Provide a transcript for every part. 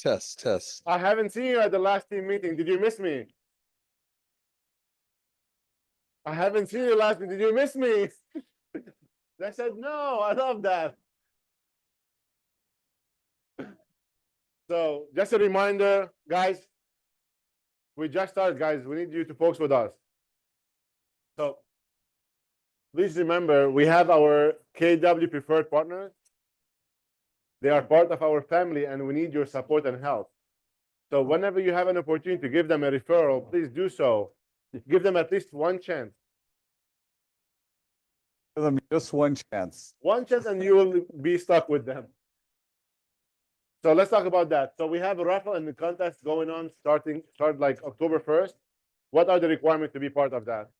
Test. I haven't seen you at the last team meeting. Did you miss me? I haven't seen you last meeting. Did you miss me? They said no. I love that. So just a reminder, guys, we just started, guys. We need you to focus with us. So please remember, we have our KW preferred partners. They are part of our family, and we need your support and help. So whenever you have an opportunity to give them a referral, please do so. Give them at least one chance. Give them just one chance. One chance, and you will be stuck with them. So let's talk about that. So we have a raffle and the contest going on start like October 1st. What are the requirements to be part of that?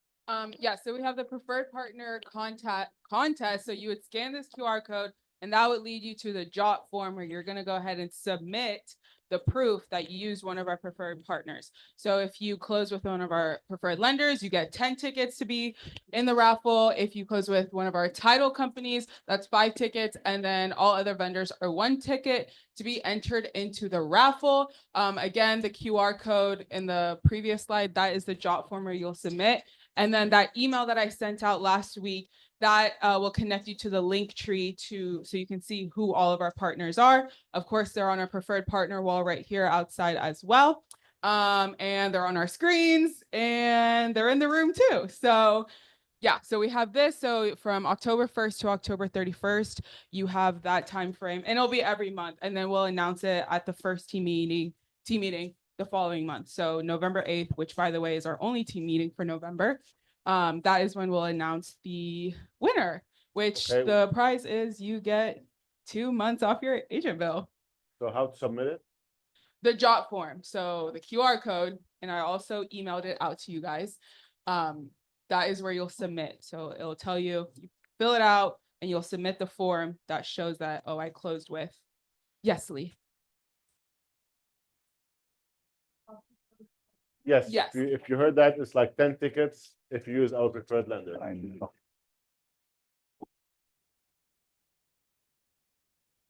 Yeah, so we have the preferred partner contest. So you would scan this QR code and that would lead you to the JOT form where you're going to go ahead and submit the proof that you used one of our preferred partners. So if you close with one of our preferred lenders, you get 10 tickets to be in the raffle. If you close with one of our title companies, that's 5 tickets. And then all other vendors are 1 ticket to be entered into the raffle. Again, the QR code in the previous slide, that is the JOT form where you'll submit. And then that email that I sent out last week, that will connect you to the link tree so you can see who all of our partners are. Of course, they're on our preferred partner wall right here outside as well. And they're on our screens and they're in the room too. So yeah, so we have this. So from October 1st to October 31st, you have that time frame, and it'll be every month. And then we'll announce it at the first team meeting the following month. So November 8th, which by the way is our only team meeting for November. That is when we'll announce the winner, which the prize is you get 2 months off your agent bill. So how to submit it? The JOT form. So the QR code, and I also emailed it out to you guys. That is where you'll submit. So it'll tell you fill it out and you'll submit the form that shows that, oh, I closed with Yesly. Yes. Yes. If you heard that, it's like 10 tickets if you use our preferred lender. I know.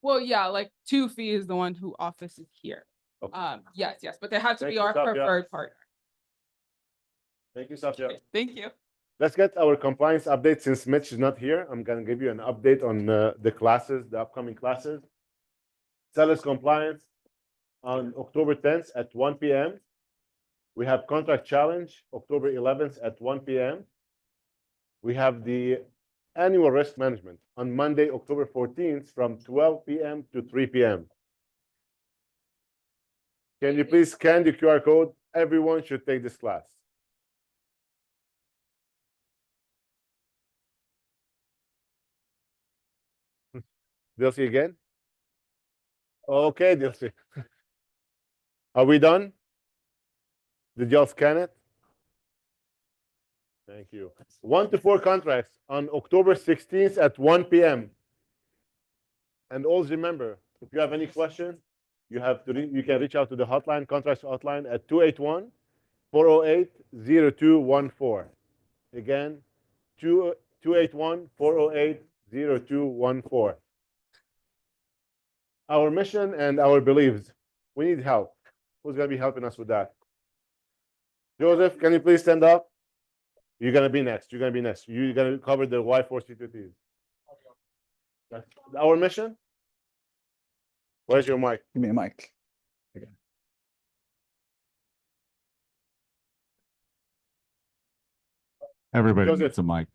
Well, yeah, like 2 fee is the one who office is here. Okay. Yes, but they have to Thank be you, our Safia. preferred partner. Thank you, Safia. Thank you. Let's get our compliance update. Since Mitch is not here, I'm going to give you an update on the classes, the upcoming classes. Sellers compliance on October 10th at 1 p.m. We have contract challenge October 11th at 1 p.m. We have the annual risk management on Monday, October 14th from 12 p.m. to 3 p.m. Can you please scan the QR code? Everyone should take this class. Dilsey again? Okay, Dilsey. Are we done? Did y'all scan it? Thank you. 1 to 4 contracts on October 16th at 1 p.m. And always remember, if you have any question, you can reach out to the hotline, contracts hotline at 281-408-0214. Again, 281-408-0214. Our mission and our beliefs. We need help. Who's going to be helping us with that? Joseph, can you please stand up? You're going to be next. You're going to be next. You're going to cover the Y4C2Ts. Our mission? Where's your mic? Give me a mic. Everybody Joseph. gets a mic.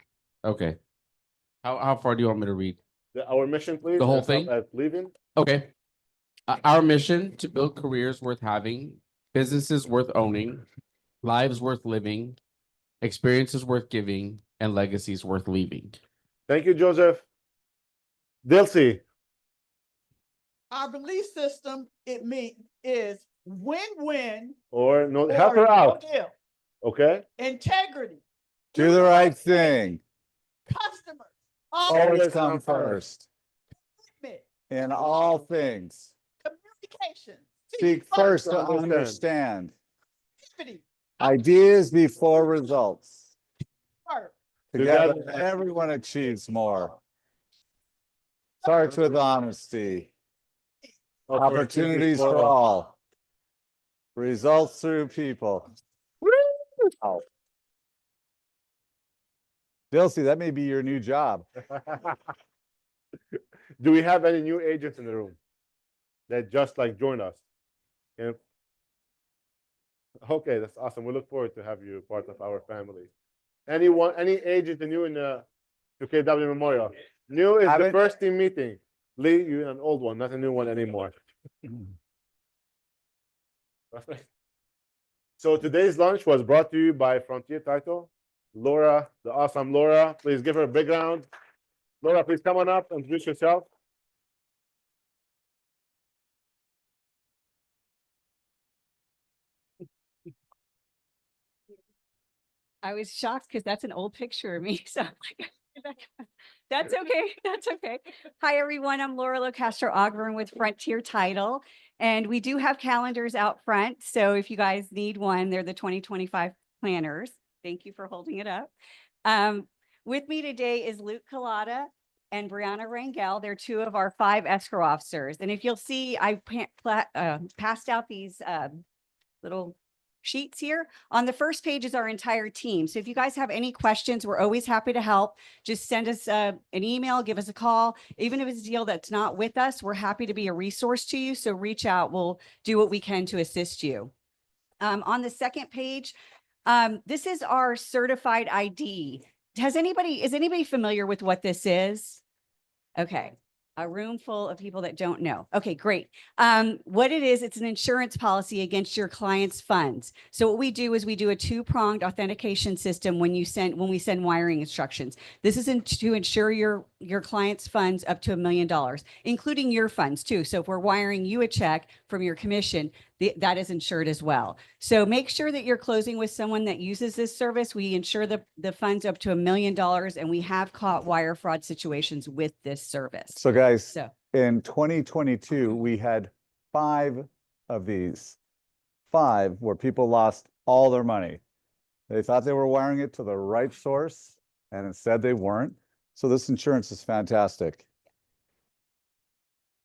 Okay. How far do you want me to read? Our mission, please. The whole and stop thing? At leaving. Okay. Our mission to build careers worth having, businesses worth owning, lives worth living, experiences worth giving, and legacies worth leaving. Thank you, Joseph. Dilsey. Our belief system is win-win. Or no, or help her no out. deal. Okay. Integrity. Do the right thing. Customers. Always come first Commitment. in all things. Communication. Seek first to understand. Activity. Ideas before results. Work. Together, everyone achieves more. Starts with honesty. Opportunities for all. Results through people. Oh. Dilsey, that may be your new job. Do we have any new agents in the room that just like joined us? Yeah. Okay, that's awesome. We look forward to have you part of our family. Anyone, any agent new in the KW Memorial? New is the Haven't- first team meeting. Lee, you're an old one, not a new one anymore. So today's lunch was brought to you by Frontier Title. Laura, the awesome Laura, please give her a big round. Laura, please come on up, introduce yourself. I was shocked because that's an old picture of me. So I'm like, that's okay. That's okay. Hi, everyone. I'm Laura LoCastro Ogburn with Frontier Title. And we do have calendars out front. So if you guys need one, they're the 2025 planners. Thank you for holding it up. With me today is Luke Collada and Brianna Rangel. They're two of our 5 escrow officers. And if you'll see, I passed out these little sheets here. On the first page is our entire team. So if you guys have any questions, we're always happy to help. Just send us an email, give us a call. Even if it's a deal that's not with us, we're happy to be a resource to you. So reach out. We'll do what we can to assist you. On the second page, this is our certified ID. Is anybody familiar with what this is? Okay. A room full of people that don't know. Okay, great. What it is, it's an insurance policy against your client's funds. So what we do is we do a 2-pronged authentication system when we send wiring instructions. This is to insure your client's funds up to $1 million, including your funds too. So if we're wiring you a check from your commission, that is insured as well. So make sure that you're closing with someone that uses this service. We insure the funds up to $1 million, and we have caught wire fraud situations with this service. So guys, So in 2022, we had 5 of these. 5 where people lost all their money. They thought they were wiring it to the right source, and instead they weren't. So this insurance is fantastic.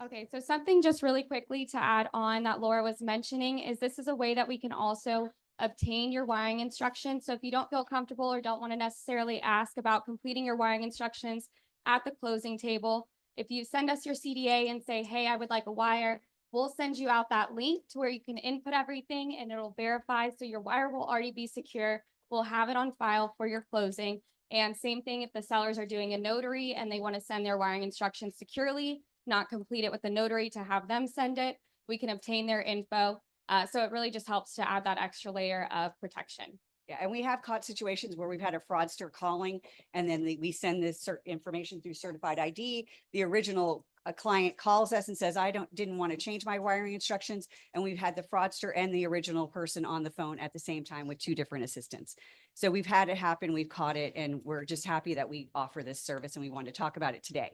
Okay, so something just really quickly to add on that Laura was mentioning is this is a way that we can also obtain your wiring instructions. So if you don't feel comfortable or don't want to necessarily ask about completing your wiring instructions at the closing table, if you send us your CDA and say, hey, I would like a wire, we'll send you out that link to where you can input everything and it'll verify. So your wire will already be secure. We'll have it on file for your closing. And same thing if the sellers are doing a notary and they want to send their wiring instructions securely, not complete it with the notary to have them send it, we can obtain their info. So it really just helps to add that extra layer of protection. yeah, and we have caught situations where we've had a fraudster calling and then we send this information through certified ID. The original client calls us and says, didn't want to change my wiring instructions. And we've had the fraudster and the original person on the phone at the same time with 2 different assistants. So we've had it happen, we've caught it, and we're just happy that we offer this service and we want to talk about it today.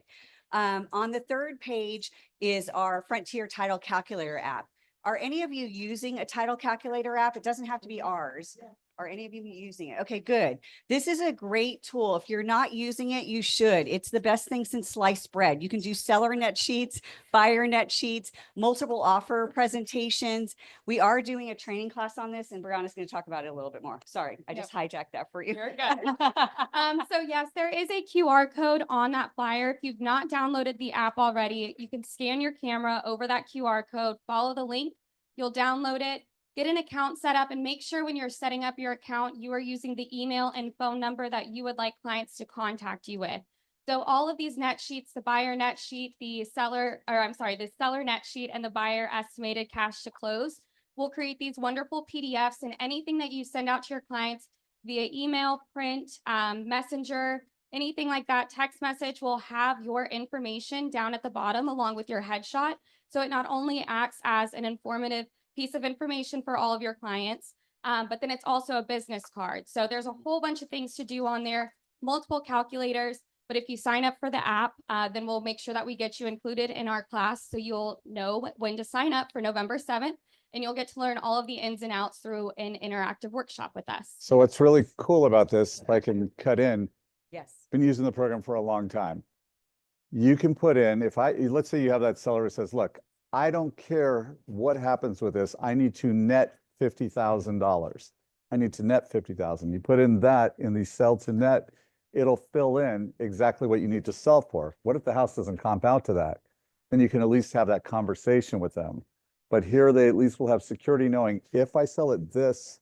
On the third page is our Frontier Title Calculator app. Are any of you using a title calculator app? It doesn't have to be ours. Are any of you using it? Okay, good. This is a great tool. If you're not using it, you should. It's the best thing since sliced bread. You can do seller net sheets, buyer net sheets, multiple offer presentations. We are doing a training class on this, and Brianna's going to talk about it a little bit more. Sorry, I just hijacked that for you. You're good. So yes, there is a QR code on that flyer. If you've not downloaded the app already, you can scan your camera over that QR code, follow the link, you'll download it, get an account set up, and make sure when you're setting up your account, you are using the email and phone number that you would like clients to contact you with. So all of these net sheets, the buyer net sheet, the seller net sheet, and the buyer estimated cash to close, will create these wonderful PDFs, and anything that you send out to your clients via email, print, messenger, anything like that, text message will have your information down at the bottom along with your headshot. So it not only acts as an informative piece of information for all of your clients, but then it's also a business card. So there's a whole bunch of things to do on there, multiple calculators. But if you sign up for the app, then we'll make sure that we get you included in our class. So you'll know when to sign up for November 7th, and you'll get to learn all of the ins and outs through an interactive workshop with us. So what's really cool about this, if I can cut in, Yes. been using the program for a long time. You can put in, let's say you have that seller who says, look, I don't care what happens with this. I need to net $50,000. I need to net 50,000. You put in that in the sell to net, it'll fill in exactly what you need to sell for. What if the house doesn't comp out to that? Then you can at least have that conversation with them. But here they at least will have security knowing if I sell it this,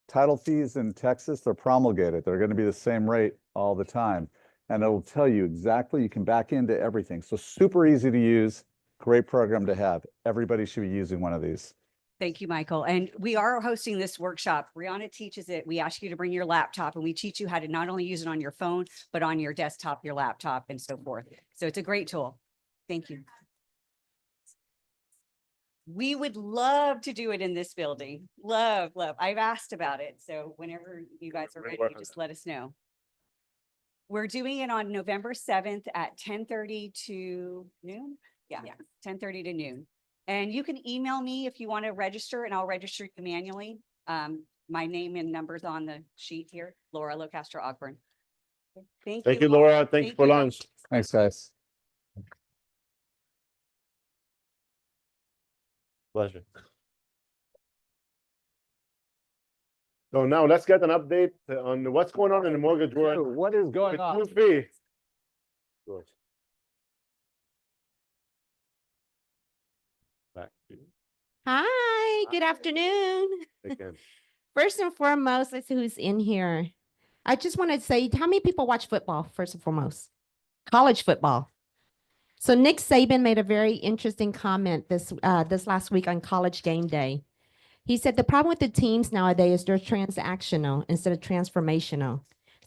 title fees in Texas, they're promulgated. They're going to be the same rate all the time. And it'll tell you exactly, you can back into everything. So super easy to use, great program to have. Everybody should be using one of these. Thank you, Michael. And we are hosting this workshop. Brianna teaches it. We ask you to bring your laptop and we teach you how to not only use it on your phone, but on your desktop, your laptop and so forth. So it's a great tool. Thank you. We would love to do it in this building. Love, love. I've asked about it. So whenever you guys are We're ready, working on just let us know. We're doing it on November 7th at 10:30 to noon. Yeah, 10:30 to noon. And you can email me if you want to register and I'll register you manually. My name and numbers on the sheet here, Laura Locastro Ogburn. Thank you. Thank you, Laura. Thank you for you. lunch. Thanks, guys. Pleasure. So now let's get an update on what's going on in the mortgage world. What is going with on? 2-3. Good. Back to you. Hi, good Hi. afternoon. Again. First and foremost, let's see who's in here. I just want to say, how many people watch football, first and foremost? College football. So Nick Saban made a very interesting comment this last week on College Game Day. He said the problem with the teams nowadays, they're transactional instead of transformational.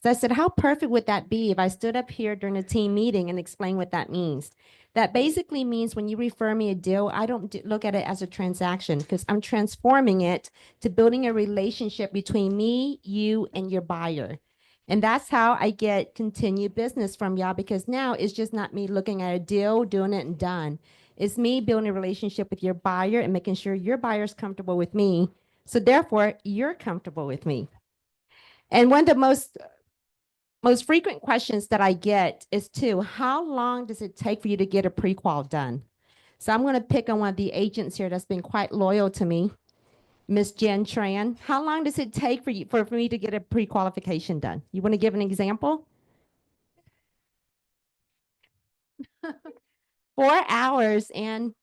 So I said, how perfect would that be if I stood up here during a team meeting and explained what that means? That basically means when you refer me a deal, I don't look at it as a transaction because I'm transforming it to building a relationship between me, you, and your buyer. And that's how I get continued business from y'all because now it's just not me looking at a deal, doing it and done. It's me building a relationship with your buyer and making sure your buyer's comfortable with me. So therefore, you're comfortable with me. And one of the most frequent questions that I get is how long does it take for you to get a pre-qual done? So I'm going to pick on one of the agents here that's been quite loyal to me, Miss Jen Tran. How long does it take for me to get a pre-qualification done? You want to give an example? 4 hours and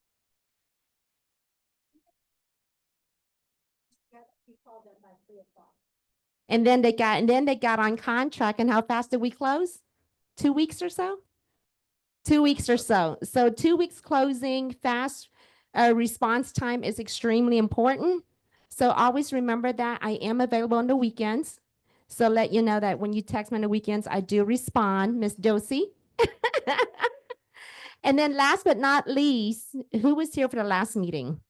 then they got on contract. And how fast did we close? 2 weeks or so? 2 weeks or so. So 2 weeks closing, fast response time is extremely important. So always remember that I am available on the weekends. So let you know that when you text me on the weekends, I do respond, Miss Josie. And then last but not least, who was here for the last meeting?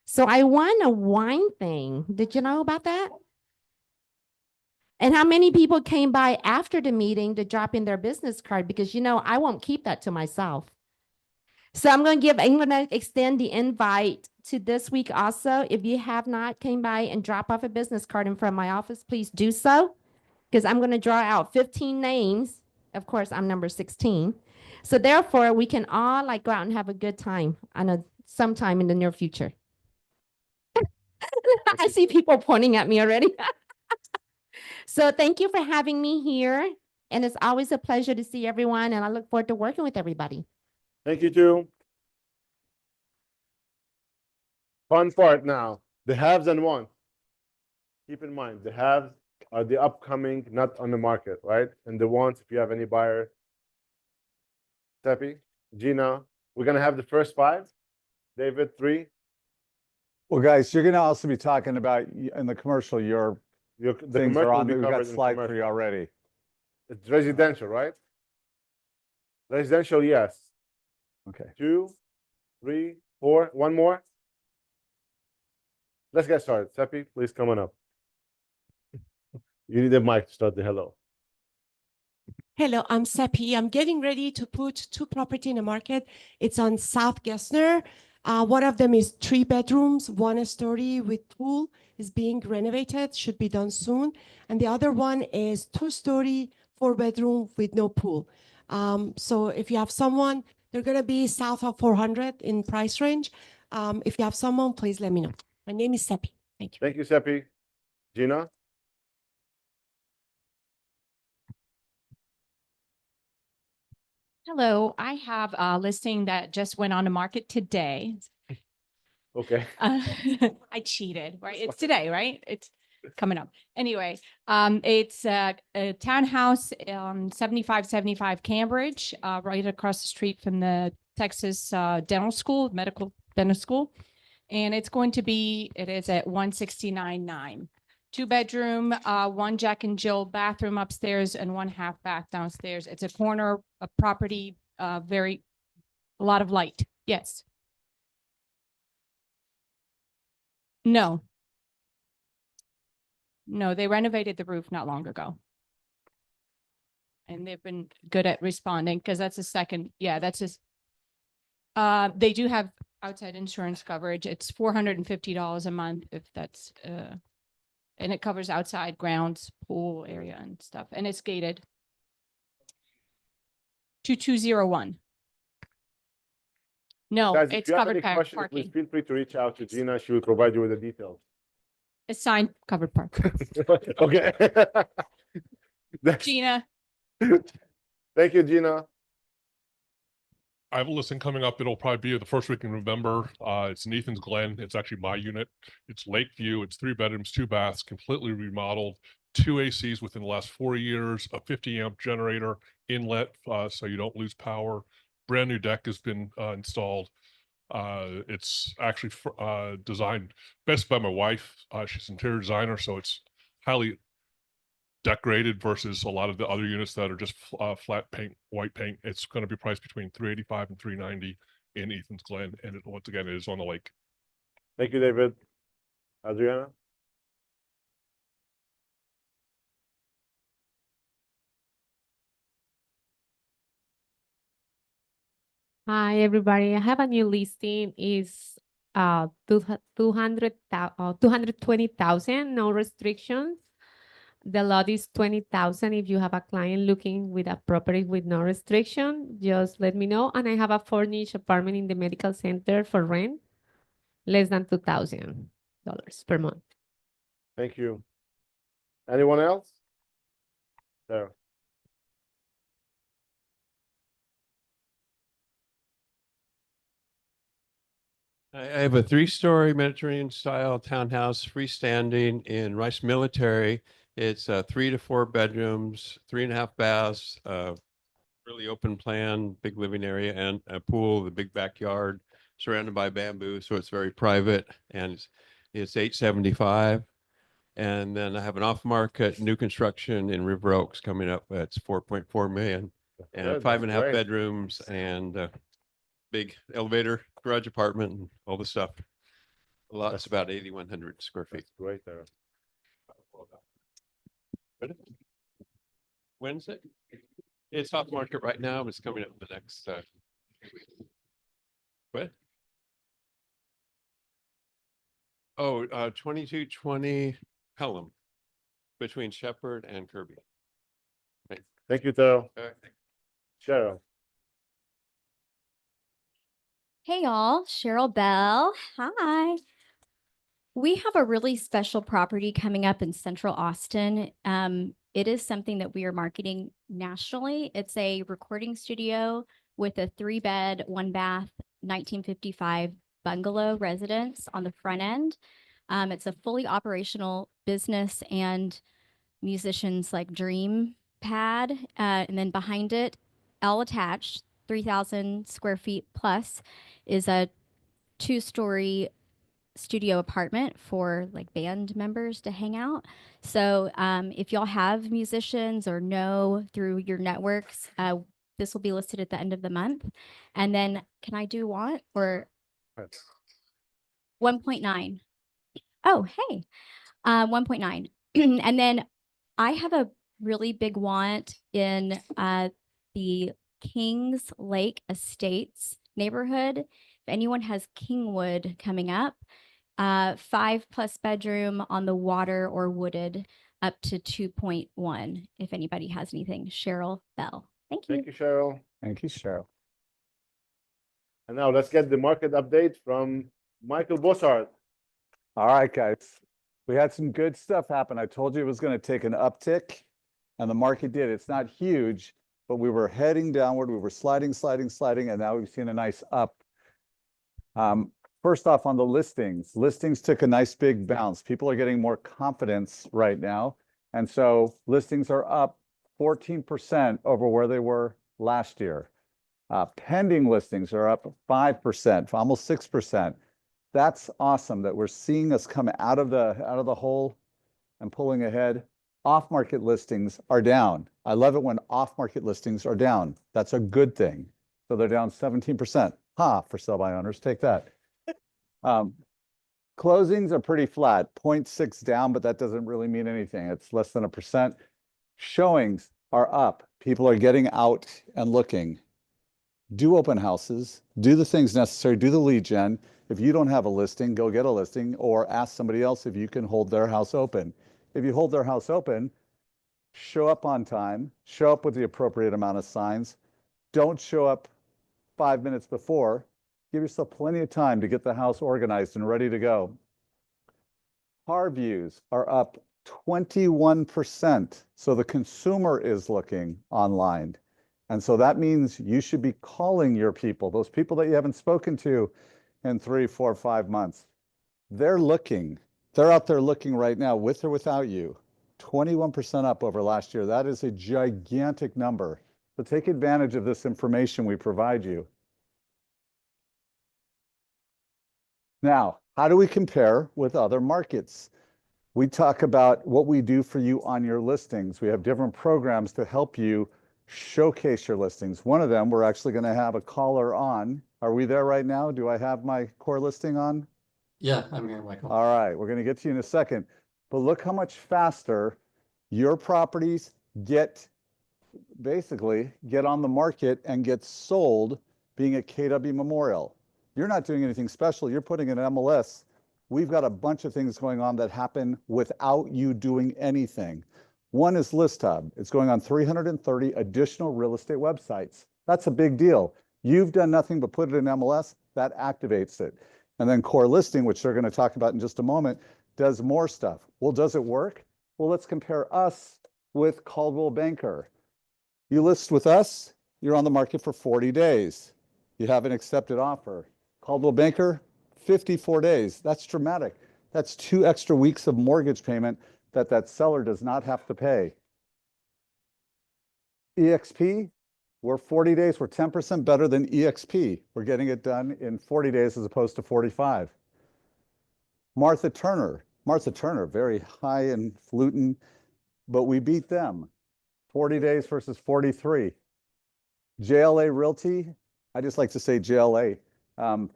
So I won a wine thing. Did you know about that? And how many people came by after the meeting to drop in their business card? Because, I won't keep that to myself. So I'm going to extend the invite to this week also. If you have not came by and drop off a business card in front of my office, please do so. Because I'm going to draw out 15 names. Of course, I'm number 16. So therefore, we can all go out and have a good time sometime in the near future. I see people pointing at me already. So thank you for having me here. And it's always a pleasure to see everyone. And I look forward to working with everybody. Thank you too. Fun part now, the haves and wants. Keep in mind, the haves are the upcoming, not on the market, right? And the wants, if you have any buyer. Tepi, Gina, we're gonna have the first 5. David, 3. Well, guys, you're going to also be talking about in the commercial, your The things commercial are will on, be we've covered got in slide for commercial. you already. It's residential, right? Residential, yes. Okay. 2, 3, 4. One more. Let's get started. Tepi, please come on up. You need a mic to start the hello. Hello, I'm Seppi. I'm getting ready to put 2 property in the market. It's on South Gessner. One of them is 3 bedrooms, 1 story with pool is being renovated, should be done soon. And the other one is 2 story, 4 bedroom with no pool. So if you have someone They're gonna be south of 400 in price range. If you have someone, please let me know. My name is Seppi. Thank you. Thank you, Seppi. Gina? Hello, I have a listing that just went on the market today. Okay. I cheated, right? It's today, right? It's coming up. Anyway, it's a townhouse, 7575 Cambridge, right across the street from the Texas Dental School, Medical Dental School. And it's going to be, it is at 169.9. 2-bedroom, 1 Jack and Jill bathroom upstairs and 1 half bath downstairs. It's a corner of property, a lot of light. Yes. No. No, they renovated the roof not long ago. And they've been good at responding because that's a second, yeah, that's just, they do have outside insurance coverage. It's $450 a month if that's, and it covers outside grounds, pool area and stuff, and it's gated. 2201. No, Guys, if it's you have covered any questions, please parking. feel free to reach out to Gina. She will provide you with the details. It's signed covered park. Okay. Gina, Thank you, Gina. I have a listing coming up. It'll probably be the first week in November. It's in Ethan's Glen. It's actually my unit. It's Lakeview. It's 3 bedrooms, 2 baths, completely remodeled, 2 ACs within the last 4 years, a 50 amp generator inlet, so you don't lose power. Brand new deck has been installed. It's actually designed best by my wife. She's an interior designer, so it's highly decorated versus a lot of the other units that are just flat paint, white paint. It's going to be priced between $385 and $390 in Ethan's Glen, and once again, it is on the lake. Thank you, David. Adriana? Hi, everybody. I have a new listing. Is 220,000, no restrictions. The lot is 20,000. If you have a client looking with a property with no restriction, just let me know. And I have a furnished apartment in the medical center for rent, less than $2,000 per month. Thank you. Anyone else? There. I have a 3-story Mediterranean style townhouse freestanding in Rice Military. It's 3 to 4 bedrooms, 3.5 baths, really open plan, big living area and a pool, the big backyard surrounded by bamboo. So it's very private and it's $875. And then I have an off market new construction in River Oaks coming up. That's 4.4 million and Good, 5.5 great. bedrooms and big elevator, garage apartment, and all the stuff. A lot's about 8,100 square feet. That's great there. When's it? It's off market right now, but it's coming up the next what? Oh, 2220 Pelham between Shepherd and Kirby. Thank you, Taro. All right. Cheryl. Hey y'all, Cheryl Bell. Hi. We have a really special property coming up in Central Austin. It is something that we are marketing nationally. It's a recording studio with a 3-bed, 1-bath, 1955 bungalow residence on the front end. It's a fully operational business and musicians like dream pad. And then behind it, all attached, 3,000 square feet plus, is a 2-story studio apartment for like band members to hang out. So if y'all have musicians or know through your networks, this will be listed at the end of the month. And then can I do want or 1.9? Oh, hey, 1.9. And then I have a really big want in the Kings Lake Estates neighborhood. If anyone has Kingwood coming up, 5+ bedroom on the water or wooded up to 2.1. If anybody has anything, Cheryl Bell. Thank you. Thank you, Cheryl. Thank you, Cheryl. And now let's get the market update from Michael Bossard. All right, guys. We had some good stuff happen. I told you it was going to take an uptick, and the market did. It's not huge, but we were heading downward. We were sliding, and now we've seen a nice up. First off, on the listings took a nice big bounce. People are getting more confidence right now. And so listings are up 14% over where they were last year. Pending listings are up 5%, almost 6%. That's awesome that we're seeing us come out of the hole and pulling ahead. Off-market listings are down. I love it when off-market listings are down. That's a good thing. So they're down 17%. For sell by owners, take that. Closings are pretty flat, 0.6 down, but that doesn't really mean anything. It's less than 1%. Showings are up. People are getting out and looking. Do open houses, do the things necessary, do the lead gen. If you don't have a listing, go get a listing or ask somebody else if you can hold their house open. If you hold their house open, show up on time, show up with the appropriate amount of signs. Don't show up 5 minutes before. Give yourself plenty of time to get the house organized and ready to go. Car views are up 21%. So the consumer is looking online. And so that means you should be calling your people, those people that you haven't spoken to in 3, 4, 5 months. They're looking. They're out there looking right now with or without you. 21% up over last year. That is a gigantic number. So take advantage of this information we provide you. Now, how do we compare with other markets? We talk about what we do for you on your listings. We have different programs to help you showcase your listings. One of them, we're actually going to have a caller on. Are we there right now? Do I have my core listing on? Yeah, I'm here, Michael. All right, we're going to get to you in a second. But look how much faster your properties basically get on the market and get sold being at KW Memorial. You're not doing anything special. You're putting in MLS. We've got a bunch of things going on that happen without you doing anything. One is ListHub. It's going on 330 additional real estate websites. That's a big deal. You've done nothing but put it in MLS. That activates it. And then Core Listing, which they're going to talk about in just a moment, does more stuff. Well, does it work? Well, let's compare us with Coldwell Banker. You list with us, you're on the market for 40 days. You have an accepted offer. Coldwell Banker, 54 days. That's dramatic. That's 2 extra weeks of mortgage payment that seller does not have to pay. EXP, we're 40 days. We're 10% better than EXP. We're getting it done in 40 days as opposed to 45. Martha Turner, very high in fluting, but we beat them. 40 days versus 43. JLA Realty, I just like to say JLA,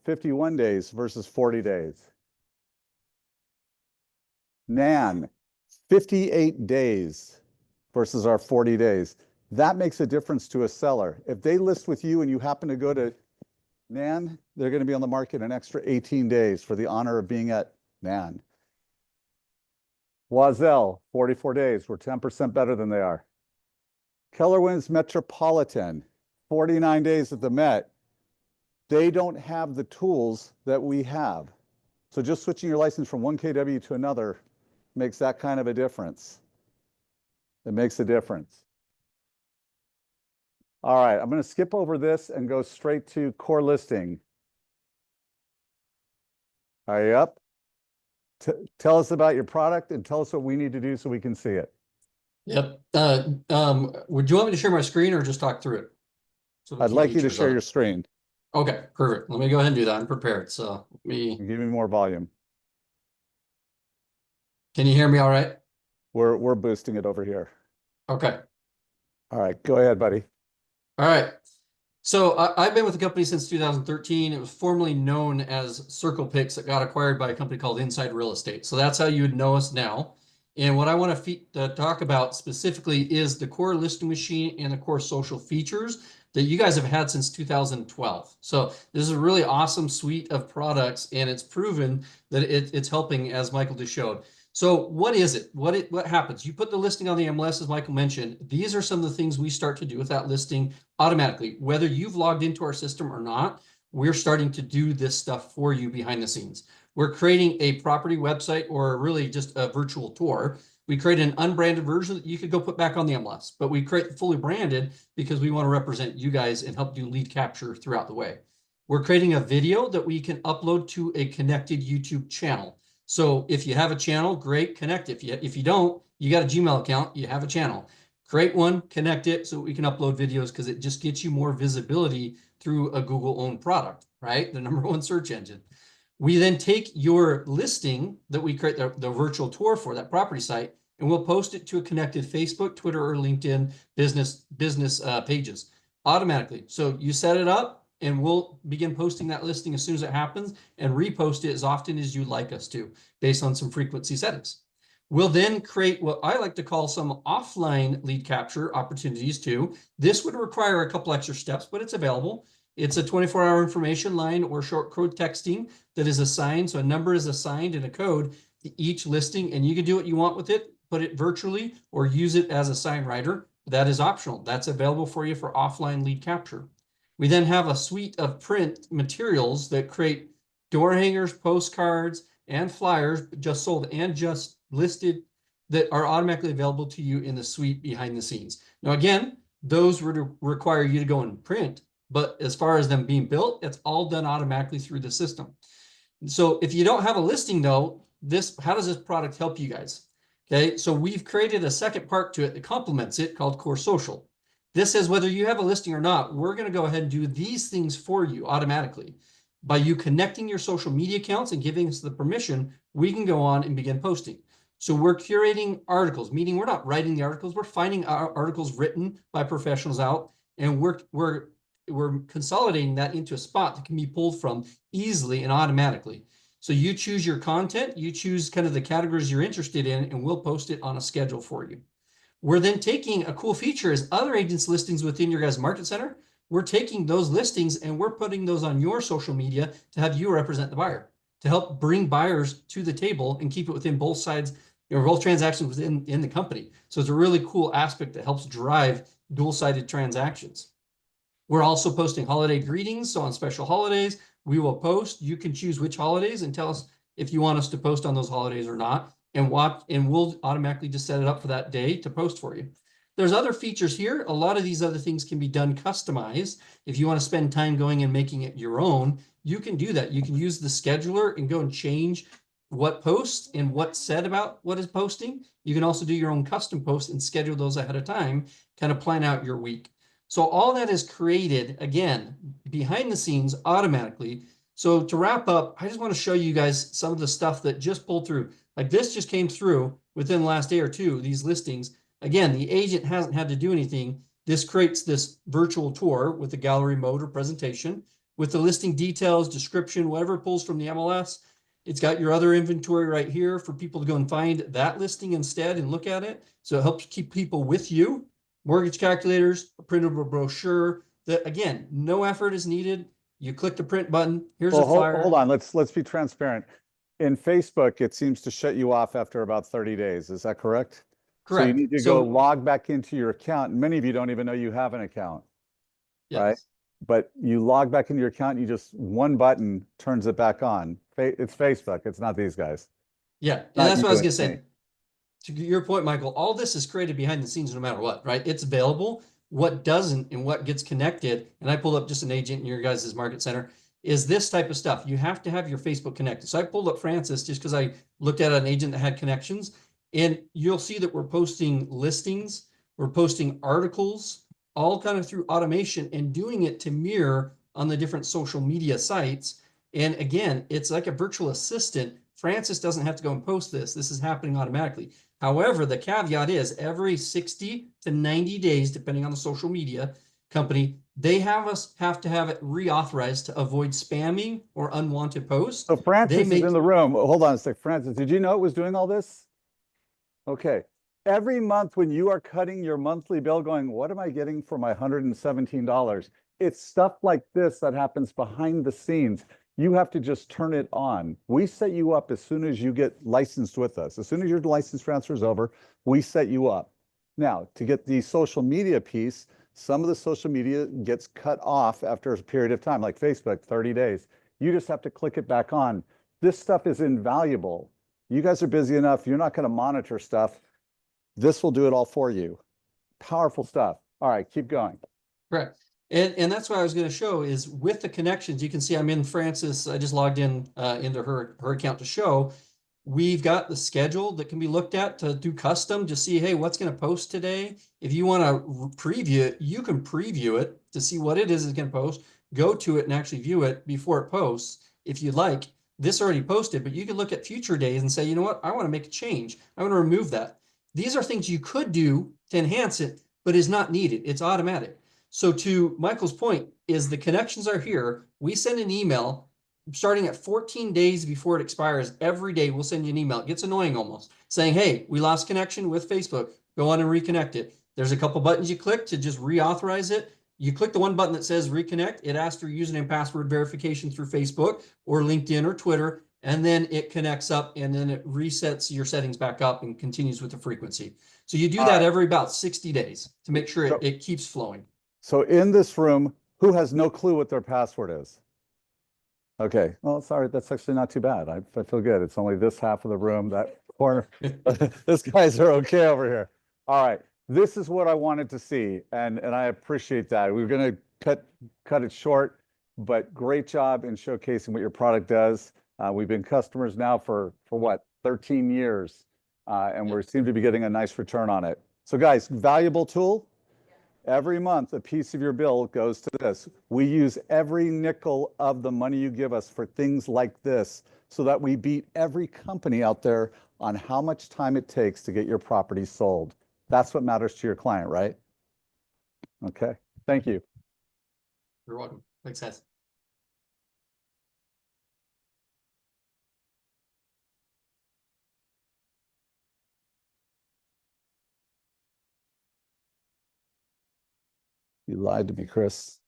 51 days versus 40 days. NAN, 58 days versus our 40 days. That makes a difference to a seller. If they list with you and you happen to go to NAN, they're going to be on the market an extra 18 days for the honor of being at NAN. Wazell, 44 days. We're 10% better than they are. Keller Williams Metropolitan, 49 days at the Met. They don't have the tools that we have. So just switching your license from one KW to another makes that kind of a difference. It makes a difference. All right, I'm going to skip over this and go straight to Core Listing. Are you up? Tell us about your product and tell us what we need to do so we can see it. Yep. Would you want me to share my screen or just talk through it? So I'd like you to share your screen. Okay, perfect. Let me go ahead and do that. I'm prepared. So give me more volume. Can you hear me all right? We're boosting it over here. Okay. All right, go ahead, buddy. All right. So I've been with the company since 2013. It was formerly known as Circle Picks that got acquired by a company called Inside Real Estate. So that's how you would know us now. And what I want to talk about specifically is the Core Listing Machine and the Core Social features that you guys have had since 2012. So this is a really awesome suite of products, and it's proven that it's helping, as Michael just showed. So what is it? What happens? You put the listing on the MLS, as Michael mentioned. These are some of the things we start to do with that listing automatically. Whether you've logged into our system or not, we're starting to do this stuff for you behind the scenes. We're creating a property website or really just a virtual tour. We create an unbranded version that you could go put back on the MLS, but we create fully branded because we want to represent you guys and help do lead capture throughout the way. We're creating a video that we can upload to a connected YouTube channel. So if you have a channel, great, connect it. If you don't, you got a Gmail account, you have a channel. Create one, connect it so we can upload videos because it just gets you more visibility through a Google-owned product, right? The #1 search engine. We then take your listing that we create the virtual tour for that property site, and we'll post it to a connected Facebook, Twitter, or LinkedIn business pages automatically. So you set it up, and we'll begin posting that listing as soon as it happens and repost it as often as you'd like us to, based on some frequency settings. We'll then create what I like to call some offline lead capture opportunities too. This would require a couple extra steps, but it's available. It's a 24-hour information line or short code texting that is assigned. So a number is assigned and a code to each listing, and you can do what you want with it, put it virtually or use it as a sign writer. That is optional. That's available for you for offline lead capture. We then have a suite of print materials that create door hangers, postcards, and flyers just sold and just listed that are automatically available to you in the suite behind the scenes. Now, again, those would require you to go and print, but as far as them being built, it's all done automatically through the system. So if you don't have a listing though, how does this product help you guys? Okay, so we've created a second part to it that complements it called Core Social. This says whether you have a listing or not, we're going to go ahead and do these things for you automatically. By you connecting your social media accounts and giving us the permission, we can go on and begin posting. So we're curating articles, meaning we're not writing the articles, we're finding our articles written by professionals out, and we're consolidating that into a spot that can be pulled from easily and automatically. So you choose your content, you choose kind of the categories you're interested in, and we'll post it on a schedule for you. We're then taking a cool feature is other agents' listings within your guys' market center. We're taking those listings and we're putting those on your social media to have you represent the buyer, to help bring buyers to the table and keep it within both sides, both transactions within the company. So it's a really cool aspect that helps drive dual-sided transactions. We're also posting holiday greetings. So on special holidays, we will post. You can choose which holidays and tell us if you want us to post on those holidays or not, and we'll automatically just set it up for that day to post for you. There's other features here. A lot of these other things can be done customized. If you want to spend time going and making it your own, you can do that. You can use the scheduler and go and change what posts and what's said about what is posting. You can also do your own custom posts and schedule those ahead of time, kind of plan out your week. So all that is created, again, behind the scenes automatically. So to wrap up, I just want to show you guys some of the stuff that just pulled through. Like this just came through within the last day or two, these listings. Again, the agent hasn't had to do anything. This creates this virtual tour with the gallery mode or presentation with the listing details, description, whatever it pulls from the MLS. It's got your other inventory right here for people to go and find that listing instead and look at it. So it helps keep people with you. Mortgage calculators, a printable brochure that, again, no effort is needed. You click the print button. Here's a flyer. Hold on. Let's be transparent. In Facebook, it seems to shut you off after about 30 days. Is that correct? Correct. So you need to go log back into your account. Many of you don't even know you have an account, right? But you log back into your account, you just one button turns it back on. It's Facebook. It's not these guys. Yeah, and that's what I was going to say. To your point, Michael, all this is created behind the scenes no matter what, right? It's available. What doesn't and what gets connected, and I pulled up just an agent in your guys' market center, is this type of stuff. You have to have your Facebook connected. So I pulled up Francis just because I looked at an agent that had connections, and you'll see that we're posting listings, we're posting articles, all kind of through automation and doing it to mirror on the different social media sites. And again, it's like a virtual assistant. Francis doesn't have to go and post this. This is happening automatically. However, the caveat is every 60 to 90 days, depending on the social media company, they have to have it reauthorized to avoid spamming or unwanted posts. So Francis is in the room. Hold on a sec. Francis, did you know it was doing all this? Okay. Every month when you are cutting your monthly bill going, what am I getting for my $117? It's stuff like this that happens behind the scenes. You have to just turn it on. We set you up as soon as you get licensed with us. As soon as your license transfer is over, we set you up. Now, to get the social media piece, Some of the social media gets cut off after a period of time, like Facebook, 30 days. You just have to click it back on. This stuff is invaluable. You guys are busy enough. You're not going to monitor stuff. This will do it all for you. Powerful stuff. All right, keep going. Correct. And that's what I was going to show is with the connections, you can see I'm in Francis. I just logged in into her account to show. We've got the schedule that can be looked at to do custom to see, hey, what's going to post today. If you want to preview it, you can preview it to see what it is that's going to post. Go to it and actually view it before it posts. If you like, this already posted, but you can look at future days and say, you know what, I want to make a change. I want to remove that. These are things you could do to enhance it, but is not needed. It's automatic. So to Michael's point is the connections are here. We send an email starting at 14 days before it expires. Every day we'll send you an email. It gets annoying almost saying, hey, we lost connection with Facebook. Go on and reconnect it. There's a couple buttons you click to just reauthorize it. You click the one button that says reconnect. It asks for username and password verification through Facebook or LinkedIn or Twitter. And then it connects up and then it resets your settings back up and continues with the frequency. So you do that every about 60 days to make sure it keeps flowing. So in this room, who has no clue what their password is? Okay, well, sorry, that's actually not too bad. I feel good. It's only this half of the room, that corner. These guys are okay over here. All right, this is what I wanted to see, and I appreciate that. We're gonna cut it short, but great job in showcasing what your product does. We've been customers now for what, 13 years, and we seem to be getting a nice return on it. So guys, valuable tool. Every month, a piece of your bill goes to this. We use every nickel of the money you give us for things like this so that we beat every company out there on how much time it takes to get your property sold. That's what matters to your client, right? Okay, thank you. You're welcome. Thanks, guys. You lied to me, Chris.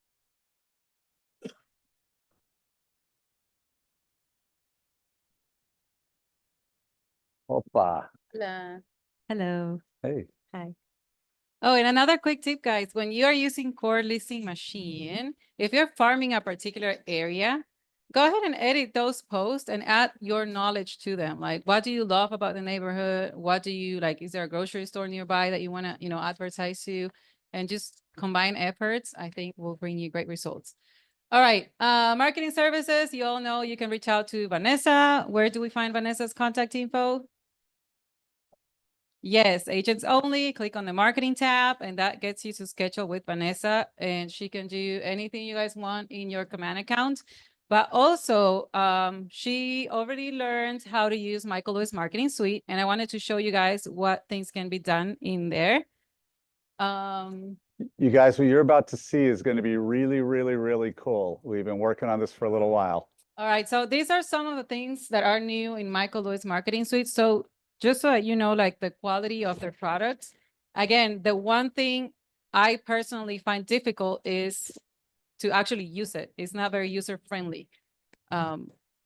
Opa. Hello. Hey. Hi. Oh, and another quick tip, guys, when you are using Core Listing Machine, if you're farming a particular area, go ahead and edit those posts and add your knowledge to them. Like, what do you love about the neighborhood? What do you like? Is there a grocery store nearby that you want to, advertise to? And just combine efforts, I think will bring you great results. All right, marketing services. You all know you can reach out to Vanessa. Where do we find Vanessa's contact info? Yes, agents only. Click on the marketing tab and that gets you to schedule with Vanessa and she can do anything you guys want in your command account. But also, she already learned how to use Michael Lewis Marketing Suite and I wanted to show you guys what things can be done in there. You guys, what you're about to see is going to be really, really, really cool. We've been working on this for a little while. All right, so these are some of the things that are new in Michael Lewis Marketing Suite. So just so that you know, like the quality of their products. Again, the one thing I personally find difficult is to actually use it. It's not very user-friendly,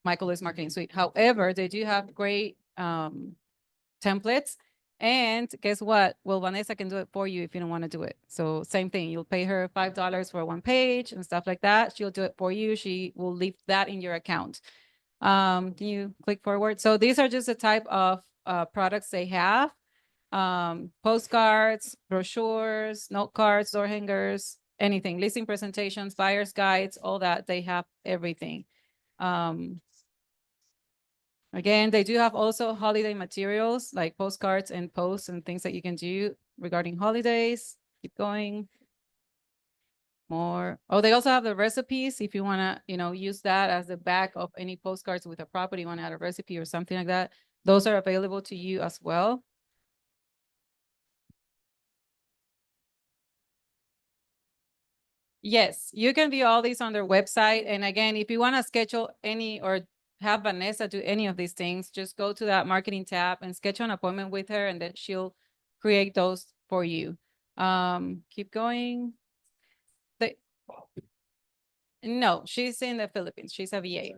Michael Lewis Marketing Suite. However, they do have great templates. And guess what? Well, Vanessa can do it for you if you don't want to do it. So same thing, you'll pay her $5 for one page and stuff like that. She'll do it for you. She will leave that in your account. Can you click forward? So these are just the type of products they have. Postcards, brochures, note cards, door hangers, anything, listing presentations, buyer's guides, all that. They have everything. Again, they do have also holiday materials like postcards and posts and things that you can do regarding holidays. Keep going. More. Oh, they also have the recipes. If you want to, use that as the back of any postcards with a property, you want to add a recipe or something like that. Those are available to you as well. Yes, you can view all these on their website. And again, if you want to schedule any or have Vanessa do any of these things, just go to that marketing tab and schedule an appointment with her and then she'll create those for you. Keep going. No, she's in the Philippines. She's a VA.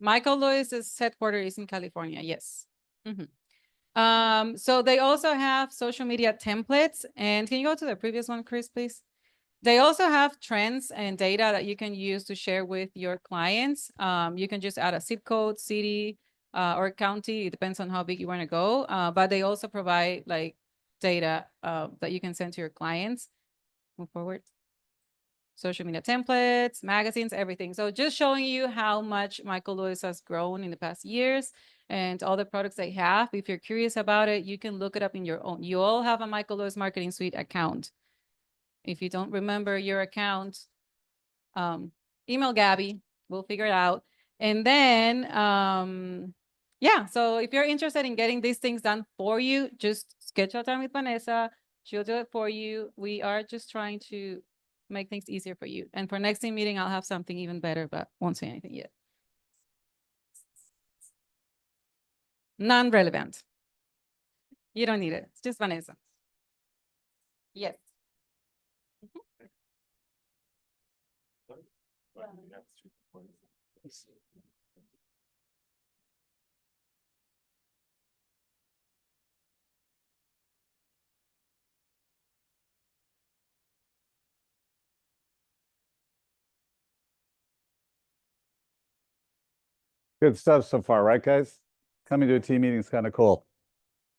Michael Lewis's headquarters is in California, yes. So they also have social media templates, and can you go to the previous one, Chris, please? They also have trends and data that you can use to share with your clients. You can just add a zip code, city, or county. It depends on how big you want to go. But they also provide like data that you can send to your clients. Move forward. Social media templates, magazines, everything. So just showing you how much Michael Lewis has grown in the past years and all the products they have. If you're curious about it, you can look it up in your own. You all have a Michael Lewis Marketing Suite account. If you don't remember your account, email Gabby, we'll figure it out. And then, yeah, so if you're interested in getting these things done for you, just schedule time with Vanessa. She'll do it for you. We are just trying to make things easier for you. And for next team meeting, I'll have something even better, but won't say anything yet. Non-relevant. You don't need it. It's just Vanessa. Yes. Good stuff so far, right, guys? Coming to a team meeting is kind of cool.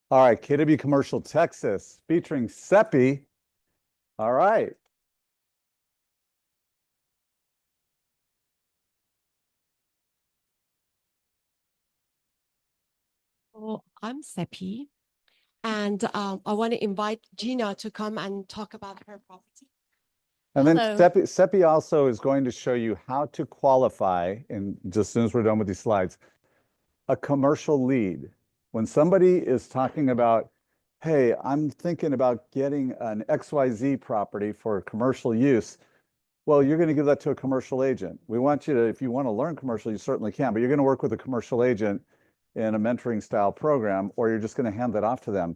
All right, KW Commercial Texas featuring Seppi. All right. Oh, I'm Seppi, and I want to invite Gina to come and talk about her property. And then Hello. Seppi also is going to show you how to qualify, and just as soon as we're done with these slides, a commercial lead. When somebody is talking about, hey, I'm thinking about getting an XYZ property for commercial use, well, you're going to give that to a commercial agent. We want you to, if you want to learn commercial, you certainly can, but you're going to work with a commercial agent in a mentoring style program, or you're just going to hand that off to them.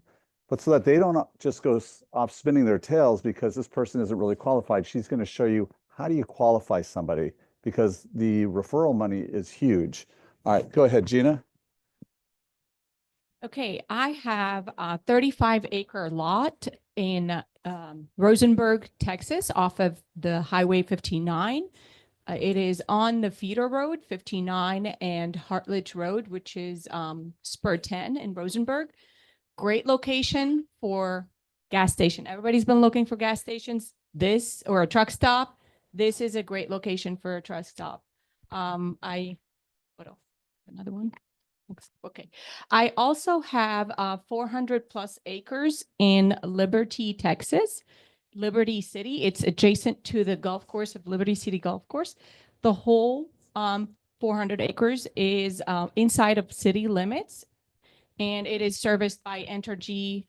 But so that they don't just go off spinning their tails because this person isn't really qualified, she's going to show you how do you qualify somebody, because the referral money is huge. All right, go ahead, Gina. Okay, I have a 35-acre lot in Rosenberg, Texas, off of the Highway 59. It is on the feeder road 59 and Hartledge Road, which is Spur 10 in Rosenberg. Great location for gas station. Everybody's been looking for gas stations. This, or a truck stop, this is a great location for a truck stop. What else? Another one? Okay. I also have 400 plus acres in Liberty, Texas, Liberty City. It's adjacent to the golf course of Liberty City Golf Course. The whole 400 acres is inside of city limits, and it is serviced by Entergy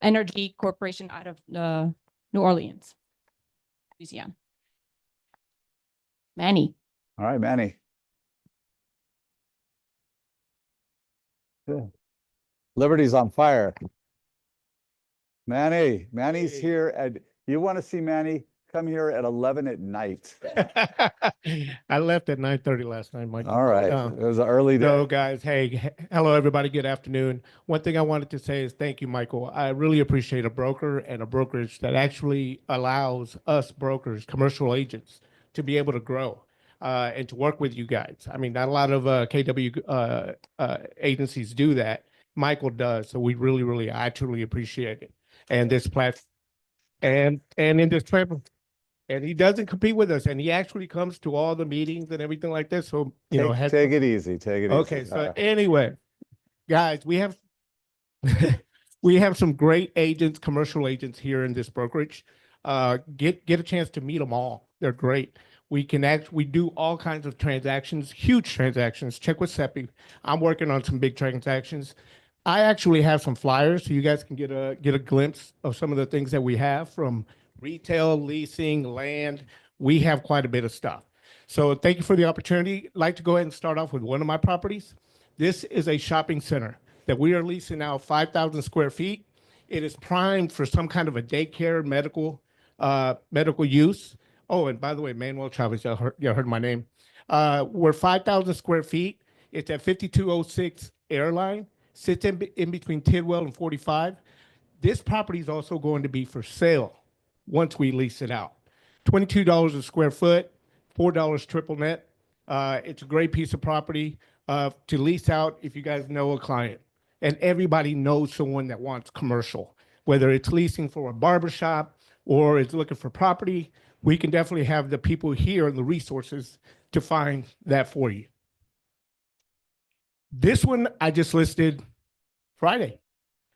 Energy Corporation out of New Orleans, Louisiana. Manny. All right, Manny. Good. Liberty's on fire. Manny's here at, you want to see Manny? Come here at 11 at night. I left at 9:30 last night, Mike. All right, it was an early day. So guys, hey, hello, everybody. Good afternoon. One thing I wanted to say is thank you, Michael. I really appreciate a broker and a brokerage that actually allows us brokers, commercial agents, to be able to grow and to work with you guys. I mean, not a lot of KW agencies do that. Michael does. So we really, I truly appreciate it. And this platform, and in this platform, and he doesn't compete with us, and he actually comes to all the meetings and everything like this. So, you know, Take it easy. Take it easy. okay. So anyway, guys, we have we have some great agents, commercial agents here in this brokerage. Get a chance to meet them all. They're great. We do all kinds of transactions, huge transactions. Check with Seppi. I'm working on some big transactions. I actually have some flyers so you guys can get a glimpse of some of the things that we have, from retail, leasing, land. We have quite a bit of stuff. So thank you for the opportunity. I'd like to go ahead and start off with one of my properties. This is a shopping center that we are leasing out 5,000 square feet. It is primed for some kind of a daycare medical use. Oh, and by the way, Manuel Chavez, you heard my name. We're 5,000 square feet. It's at 5206 Airline, sits in between Tidwell and 45. This property is also going to be for sale once we lease it out. $22 a square foot, $4 triple net. It's a great piece of property to lease out if you guys know a client. And everybody knows someone that wants commercial, whether it's leasing for a barbershop or it's looking for property. We can definitely have the people here and the resources to find that for you. This one I just listed Friday.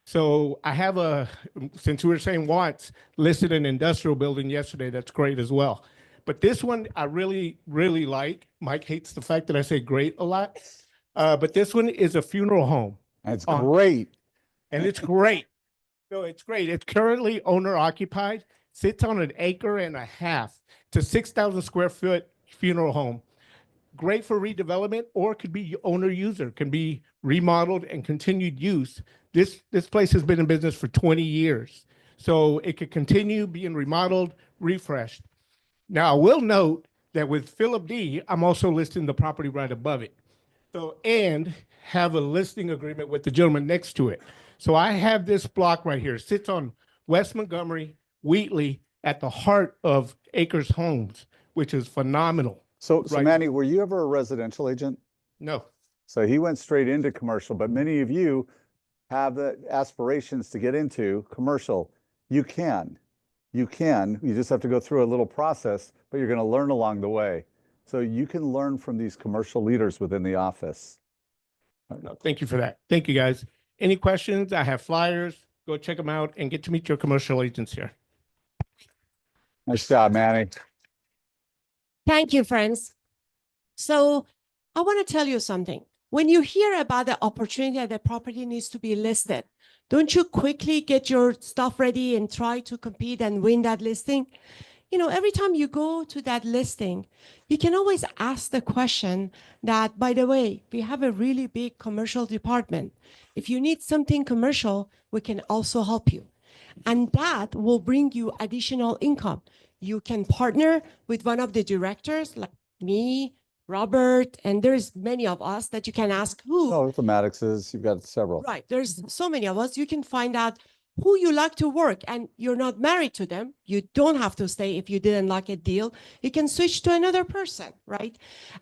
So I have since we were saying wants, listed an industrial building yesterday. That's great as well. But this one I really, really like. Mike hates the fact that I say great a lot. But this one is a funeral home. It's great. And it's great. So it's great. It's currently owner occupied, sits on an acre and a half. It's a 6,000 square foot funeral home. Great for redevelopment, or it could be owner user, can be remodeled and continued use. This place has been in business for 20 years. So it could continue being remodeled, refreshed. Now I will note that with Philip D, I'm also listing the property right above it. So, and have a listing agreement with the gentleman next to it. So I have this block right here, sits on West Montgomery, Wheatley, at the heart of Acres Homes, which is phenomenal. So Right. Manny, were you ever a residential agent? No. So he went straight into commercial, but many of you have the aspirations to get into commercial. You can. You just have to go through a little process, but you're going to learn along the way. So you can learn from these commercial leaders within the office. No, thank you for that. Thank you, guys. Any questions? I have flyers. Go check them out and get to meet your commercial agents here. Nice job, Manny. Thank you, friends. So I want to tell you something. When you hear about the opportunity that the property needs to be listed, don't you quickly get your stuff ready and try to compete and win that listing? You know, every time you go to that listing, you can always ask the question that, by the way, we have a really big commercial department. If you need something commercial, we can also help you. And that will bring you additional income. You can partner with one of the directors like me, Robert, and there's many of us that you can ask who. Oh, Thematics is, you've got several. Right. There's so many of us. You can find out who you like to work, and you're not married to them. You don't have to stay if you didn't like a deal. You can switch to another person, right?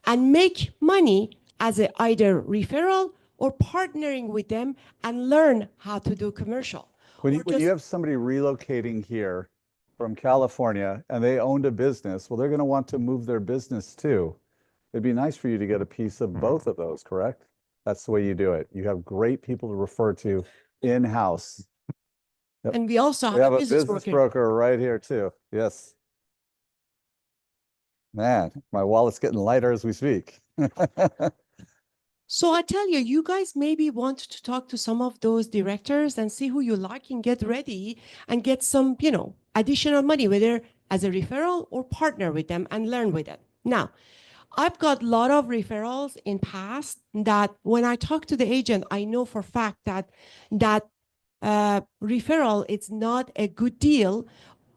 And make money as either referral or partnering with them and learn how to do commercial. When Or you just- have somebody relocating here from California and they owned a business, well, they're going to want to move their business too. It'd be nice for you to get a piece of both of those, correct? That's the way you do it. You have great people to refer to in-house. Yep. And we also We have have a a business business broker. broker right here too. Yes. Man, my wallet's getting lighter as we speak. So I tell you, you guys maybe want to talk to some of those directors and see who you like and get ready and get some, you know, additional money, whether as a referral or partner with them and learn with it. Now, I've got a lot of referrals in past that when I talk to the agent, I know for a fact that referral, it's not a good deal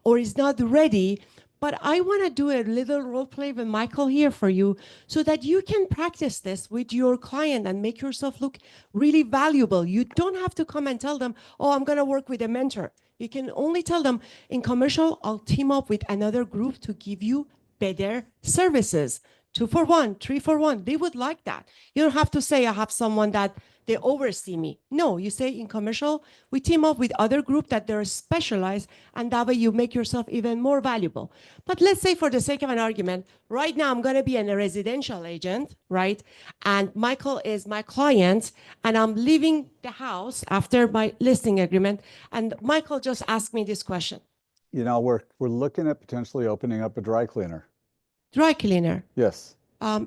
or is not ready. But I want to do a little role play with Michael here for you so that you can practice this with your client and make yourself look really valuable. You don't have to come and tell them, oh, I'm going to work with a mentor. You can only tell them in commercial, I'll team up with another group to give you better services. 2 for 1, 3 for 1. They would like that. You don't have to say, I have someone that they oversee me. No, you say in commercial, we team up with other group that they're specialized, and that way you make yourself even more valuable. But let's say for the sake of an argument, right now I'm going to be a residential agent, right? And Michael is my client, and I'm leaving the house after my listing agreement. And Michael just asked me this question. You know, we're looking at potentially opening up a dry cleaner. Dry cleaner. Yes,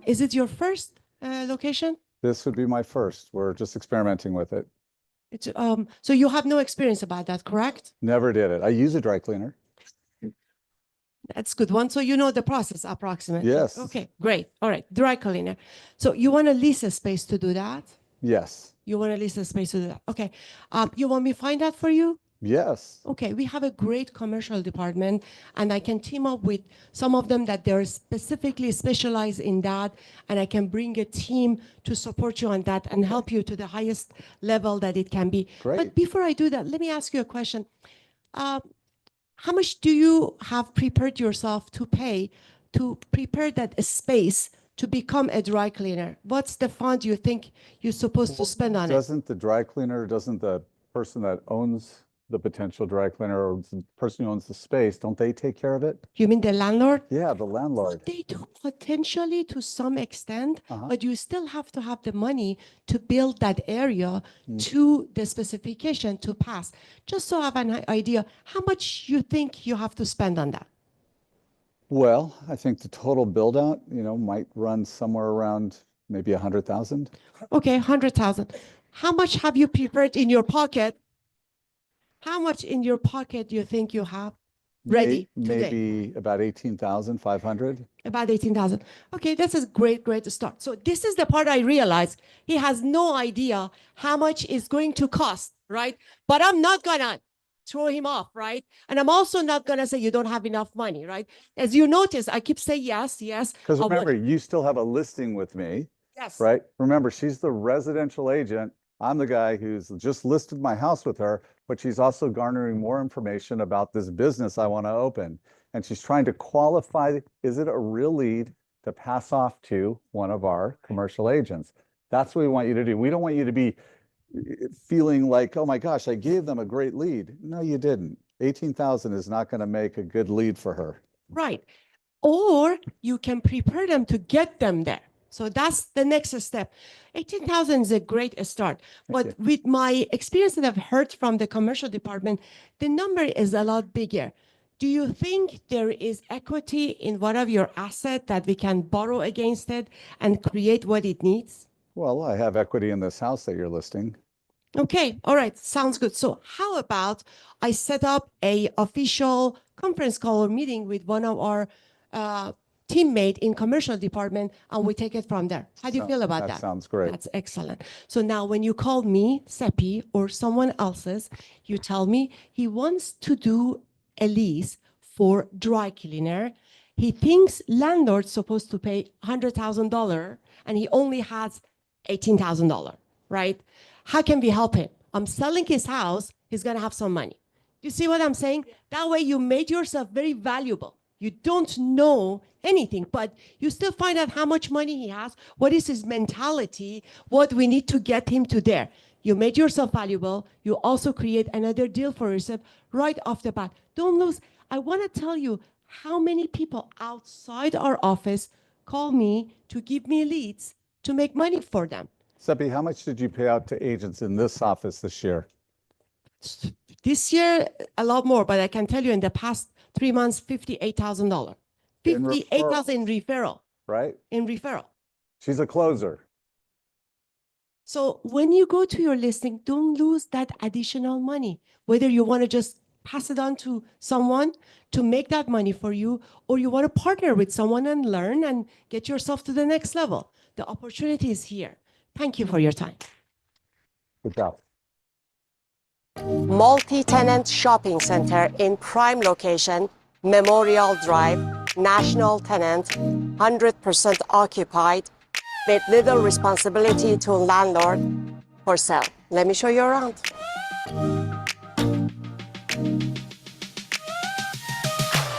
Is it your first location? this would be my first. We're just experimenting with it. It's, so you have no experience about that, correct? Never did it. I use a dry cleaner. That's good one. So you know the process approximately. Yes. Okay, great. All right, dry cleaner. So you want to lease a space to do that? Yes. You want to lease a space to do that? Okay. You want me to find that for you? Yes. Okay, we have a great commercial department, and I can team up with some of them that they're specifically specialized in that, and I can bring a team to support you on that and help you to the highest level that it can be. Great. But before I do that, let me ask you a question. How much do you have prepared yourself to pay to prepare that space to become a dry cleaner? What's the fund you think you're supposed to spend on it? Doesn't the dry cleaner, doesn't the person that owns the potential dry cleaner or the person who owns the space, don't they take care of it? You mean the landlord? Yeah, the landlord. They do potentially to some extent, Uh-huh. but you still have to have the money to build that area to the specification to pass. Just so I have an idea, how much you think you have to spend on that? Well, I think the total build out, might run somewhere around maybe 100,000. Okay, 100,000. How much have you prepared in your pocket? How much in your pocket do you think you have ready today? Maybe about 18,500. About 18,000. Okay, this is great to start. So this is the part I realized he has no idea how much it's going to cost, right? But I'm not gonna throw him off, right? And I'm also not gonna say you don't have enough money, right? As you notice, I keep saying yes. Because remember, you still have a listing with me, Yes. right? Remember, she's the residential agent. I'm the guy who's just listed my house with her, but she's also garnering more information about this business I want to open. And she's trying to qualify, is it a real lead to pass off to one of our commercial agents? That's what we want you to do. We don't want you to be feeling like, oh my gosh, I gave them a great lead. No, you didn't. 18,000 is not going to make a good lead for her. Right. Or you can prepare them to get them there. So that's the next step. 18,000 is a great start. But with my experience that I've heard from the commercial department, the number is a lot bigger. Do you think there is equity in one of your assets that we can borrow against it and create what it needs? Well, I have equity in this house that you're listing. Okay, all right, sounds good. So how about I set up a official conference call or meeting with one of our teammate in commercial department, and we take it from there. How do you feel about that? That sounds great. That's excellent. So now when you call me, Seppi, or someone else's, you tell me he wants to do a lease for dry cleaner. He thinks landlord's supposed to pay $100,000 and he only has $18,000, right? How can we help him? I'm selling his house. He's going to have some money. You see what I'm saying? That way you made yourself very valuable. You don't know anything, but you still find out how much money he has, what is his mentality, what we need to get him to there. You made yourself valuable. You also create another deal for yourself right off the bat. Don't lose. I want to tell you how many people outside our office call me to give me leads to make money for them. Seppi, how much did you pay out to agents in this office this year? This year, a lot more, but I can tell you in the past 3 months, $58,000. $58,000 in referral. Right? In referral. She's a closer. So when you go to your listing, don't lose that additional money. Whether you want to just pass it on to someone to make that money for you, or you want to partner with someone and learn and get yourself to the next level. The opportunity is here. Thank you for your time. Good job. Multi-tenant shopping center in prime location, Memorial Drive, national tenant, 100% occupied, with little responsibility to landlord, for sale. Let me show you around.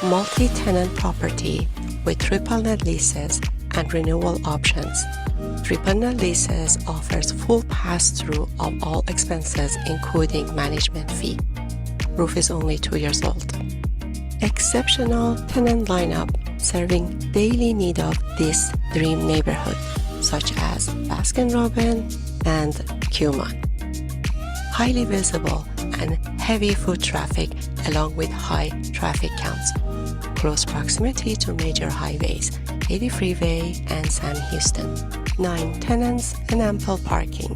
Multi-tenant property with triple net leases and renewal options. Triple net leases offers full pass-through of all expenses, including management fee. Roof is only 2 years old. Exceptional tenant lineup serving daily need of this dream neighborhood, such as Baskin-Robbins and Cuman. Highly visible and heavy foot traffic along with high traffic counts. Close proximity to major highways, 80 freeway and Sam Houston. 9 tenants and ample parking.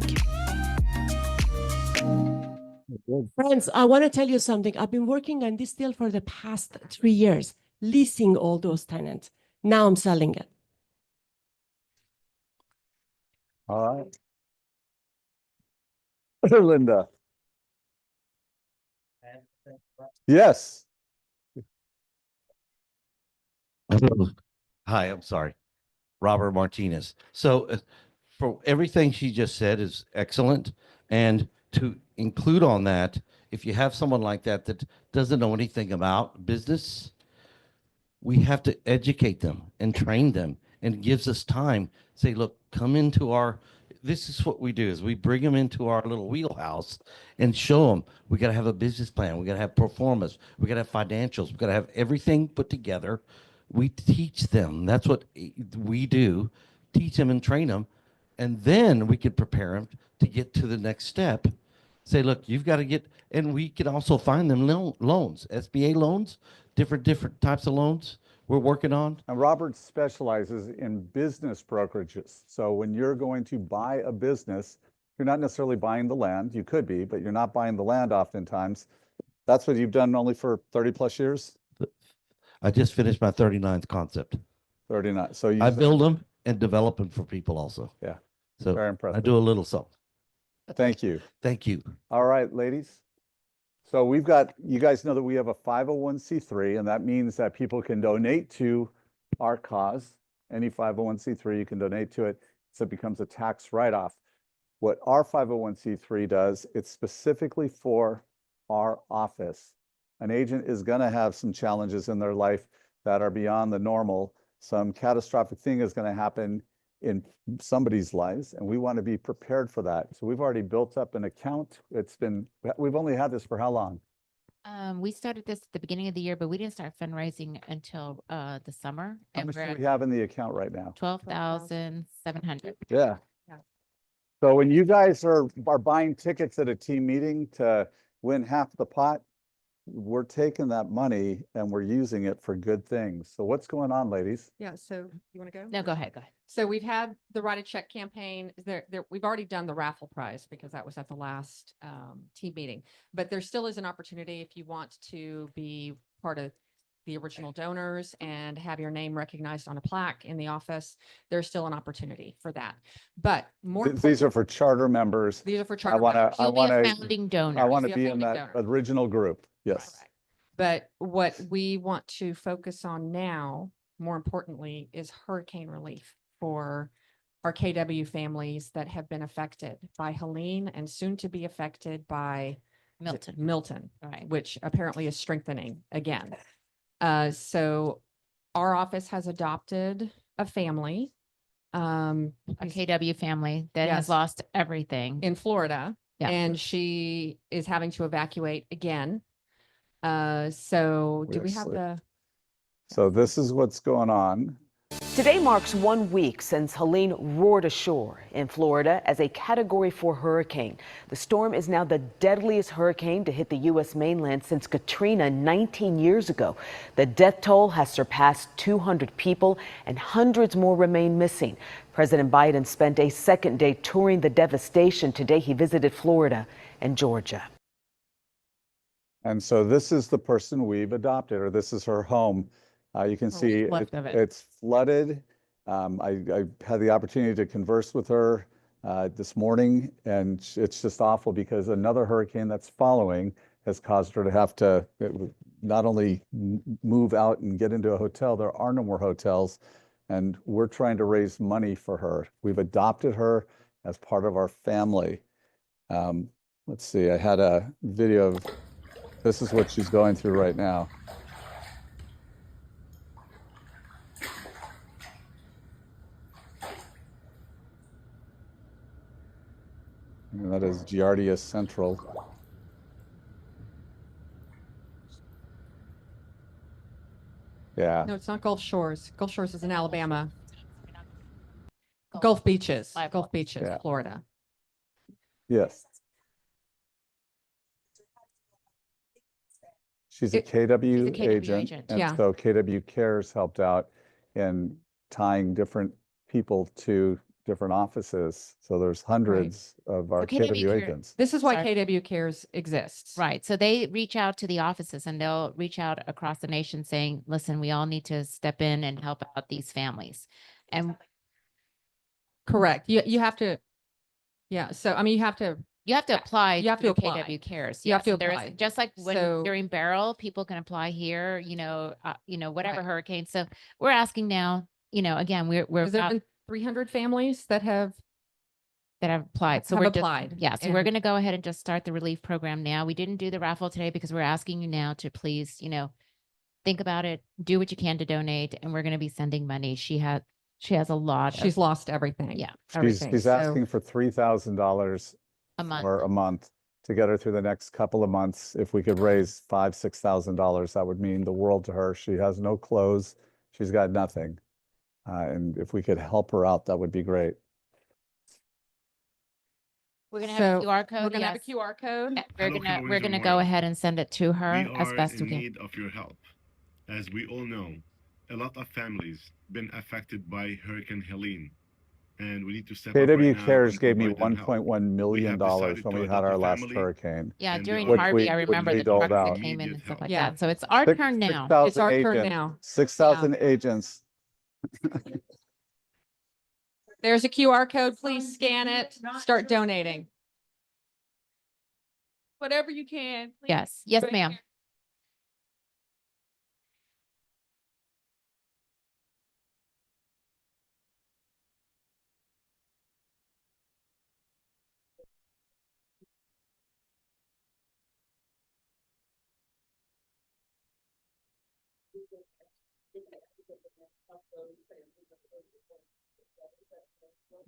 Friends, I want to tell you something. I've been working on this deal for the past 3 years, leasing all those tenants. Now I'm selling it. All right. Linda. Yes. Hi, I'm sorry. Robert Martinez. So for everything she just said is excellent. And to include on that, if you have someone like that that doesn't know anything about business, we have to educate them and train them, and it gives us time. Say, look, come into our, this is what we do is we bring them into our little wheelhouse and show them we got to have a business plan. We got to have performance. We got to have financials. We got to have everything put together. We teach them. That's what we do. Teach them and train them. And then we can prepare them to get to the next step. Say, look, you've got to get, and we can also find them loans, SBA loans, different types of loans we're working on. And Robert specializes in business brokerages. So when you're going to buy a business, you're not necessarily buying the land. You could be, but you're not buying the land oftentimes. That's what you've done only for 30 plus years? I just finished my 39th concept. 39. So I build them and develop them for people also. Yeah. So very impressive. I do a little something. Thank you. Thank you. All right, ladies. So we've got, you guys know that we have a 501c3, and that means that people can donate to our cause. Any 501c3, you can donate to it. So it becomes a tax write-off. What our 501c3 does, it's specifically for our office. An agent is going to have some challenges in their life that are beyond the normal. Some catastrophic thing is going to happen in somebody's lives, and we want to be prepared for that. So we've already built up an account. We've only had this for how long? We started this at the beginning of the year, but we didn't start fundraising until the summer. How much do we have in the account right now? 12,700. Yeah. So when you guys are buying tickets at a team meeting to win half the pot, we're taking that money and we're using it for good things. So what's going on, ladies? Yeah, so you want to go? No, go ahead. So we've had the Write a Check campaign. We've already done the raffle prize because that was at the last team meeting. But there still is an opportunity if you want to be part of the original donors and have your name recognized on a plaque in the office. There's still an opportunity for that. But more These are for charter members. These are for charter members. I want to founding donor. I want to You'll be be a in founding that donor. original group. Yes. But what we want to focus on now, more importantly, is hurricane relief for our KW families that have been affected by Helene and soon to be affected by Milton, Right. which apparently is strengthening again. So our office has adopted a family. A KW family that Yes. has lost everything. In Florida. Yeah. And she is having to evacuate again. So do we have Seriously. the? So this is what's going on. Today marks 1 week since Helene roared ashore in Florida as a Category 4 hurricane. The storm is now the deadliest hurricane to hit the U.S. mainland since Katrina 19 years ago. The death toll has surpassed 200 people and hundreds more remain missing. President Biden spent a second day touring the devastation. Today he visited Florida and Georgia. And so this is the person we've adopted, or this is her home. You can see left of it. it's flooded. I had the opportunity to converse with her this morning, and it's just awful because another hurricane that's following has caused her to have to not only move out and get into a hotel, there are no more hotels, and we're trying to raise money for her. We've adopted her as part of our family. Let's see, I had a video of, this is what she's going through right now. And that is Giardia Central. Yeah. No, it's not Gulf Shores. Gulf Shores is in Alabama. Gulf Beaches, Yeah. Florida. Yes. She's a KW agent. And Yeah. so KW Cares helped out in tying different people to different offices. So there's hundreds of our KW agents. This is why Sorry. KW Cares exists. Right. So they reach out to the offices and they'll reach out across the nation saying, listen, we all need to step in and help out these families. And Correct. You have to, yeah. So, I mean, you have to You have to apply. You have to through apply. KW Cares. You have yes, to and there is- apply. Just like when So- during Beryl, people can apply here, whatever hurricane. So we're asking now, again, we're Has there about been 300 families that have that have applied. So have we're just, applied, yeah. So we're and- going to go ahead and just start the relief program now. We didn't do the raffle today because we're asking you now to please, think about it, do what you can to donate, and we're going to be sending money. She has a lot. she's lost everything? Yeah. everything. She's So- asking for $3,000 a month. or a month to get her through the next couple of months. If we could raise $5,000, $6,000, that would mean the world to her. She has no clothes. She's got nothing. And if we could help her out, that would be great. We're going to have a So, QR code. We're gonna have a yes. QR code. We're gonna go ahead and send it to her We as are best in we can. need of your help. As we all know, a lot of families been affected by Hurricane Helene, and we need to step up right KW now Cares and gave me provide them help. $1.1 million have decided when to we had adopt our a last family, hurricane. Yeah, and during we are Harvey, I which remember we the doled trucks that out. came in and stuff like Yeah. that. So it's our turn now. 6,000 It's our turn agents, now. 6,000 agents. There's a QR code. Please scan it. Start donating. Whatever you can. please. Yes, yes, Right ma'am. here.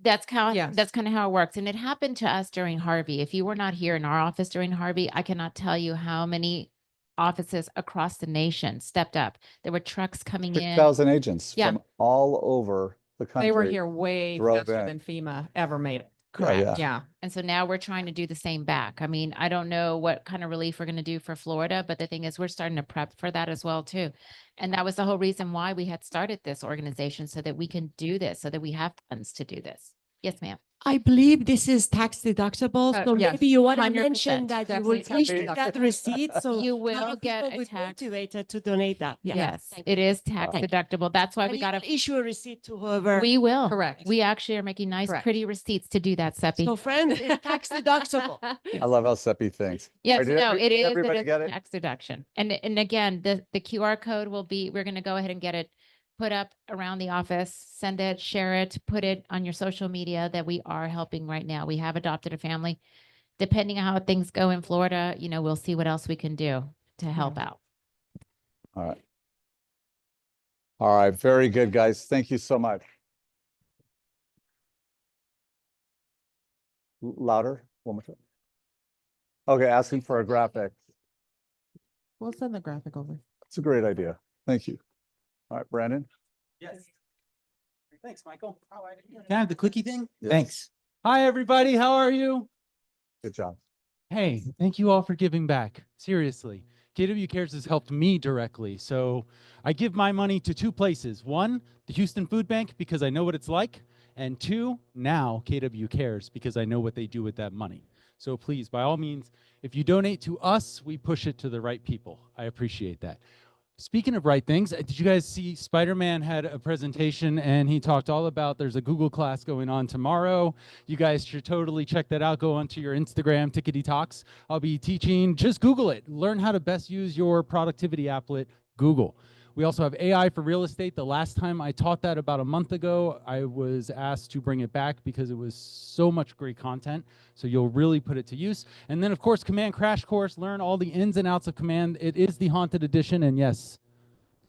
That's Yes. that's kind of how it works. And it happened to us during Harvey. If you were not here in our office during Harvey, I cannot tell you how many offices across the nation stepped up. There were trucks coming in. 6,000 agents Yeah. from all over the country. They were here way drove faster in. than FEMA ever made it. Yeah, yeah. Yeah. And so now we're trying to do the same back. I mean, I don't know what kind of relief we're going to do for Florida, but the thing is we're starting to prep for that as well too. And that was the whole reason why we had started this organization, so that we can do this, so that we have funds to do this. Yes, ma'am. I believe this is tax deductible, so yes, maybe you want to 100%. mention that you will Definitely tax issue that deductible. receipt, so You a will lot of get people a would tax- motivated to donate that. Yeah. Yes, it is tax Thank you. deductible. That's why And we you got will to, issue a receipt to whoever. we will. Correct. We actually are making nice, Correct. pretty receipts to do that, Seppi. So friends, it's tax deductible. I love how Seppi thinks. Yes, All right, did no, it is, everybody get it? tax deduction. And again, the QR code will be, we're going to go ahead and get it put up around the office, send it, share it, put it on your social media that we are helping right now. We have adopted a family. Depending on how things go in Florida, we'll see what else we can do to help out. All right. All right, very good, guys. Thank you so much. Louder, one more time. Okay, asking for a graphic. We'll send the graphic over. That's a great idea. Thank you. All right, Brandon. Yes. Thanks, Michael. Can I have the clicky thing? Yes. Thanks. Hi, everybody. How are you? Good job. Hey, thank you all for giving back. Seriously, KW Cares has helped me directly. So I give my money to two places. One, the Houston Food Bank, because I know what it's like. And two, now KW Cares, because I know what they do with that money. So please, by all means, if you donate to us, we push it to the right people. I appreciate that. Speaking of right things, did you guys see Spider-Man had a presentation and he talked all about there's a Google class going on tomorrow. You guys should totally check that out. Go onto your Instagram, Tickety Talks. I'll be teaching, just Google it. Learn how to best use your productivity applet, Google. We also have AI for real estate. The last time I taught that about a month ago, I was asked to bring it back because it was so much great content. So you'll really put it to use. And then of course, Command Crash Course, learn all the ins and outs of Command. It is the Haunted Edition. And yes,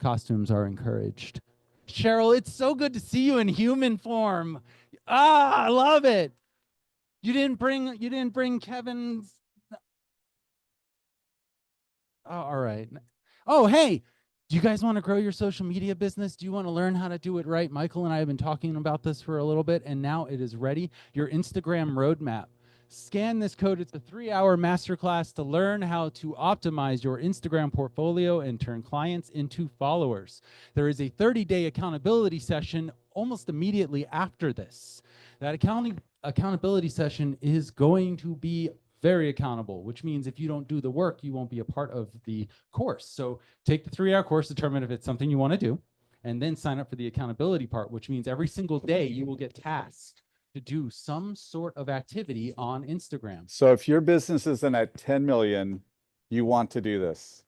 costumes are encouraged. Cheryl, it's so good to see you in human form. Ah, I love it. You didn't bring Kevin's. Oh, all right. Oh, hey, do you guys want to grow your social media business? Do you want to learn how to do it right? Michael and I have been talking about this for a little bit, and now it is ready. Your Instagram roadmap. Scan this code. It's a 3-hour masterclass to learn how to optimize your Instagram portfolio and turn clients into followers. There is a 30-day accountability session almost immediately after this. That accountability session is going to be very accountable, which means if you don't do the work, you won't be a part of the course. So take the 3-hour course, determine if it's something you want to do, and then sign up for the accountability part, which means every single day you will get tasked to do some sort of activity on Instagram. So if your business isn't at 10 million, you want to do this,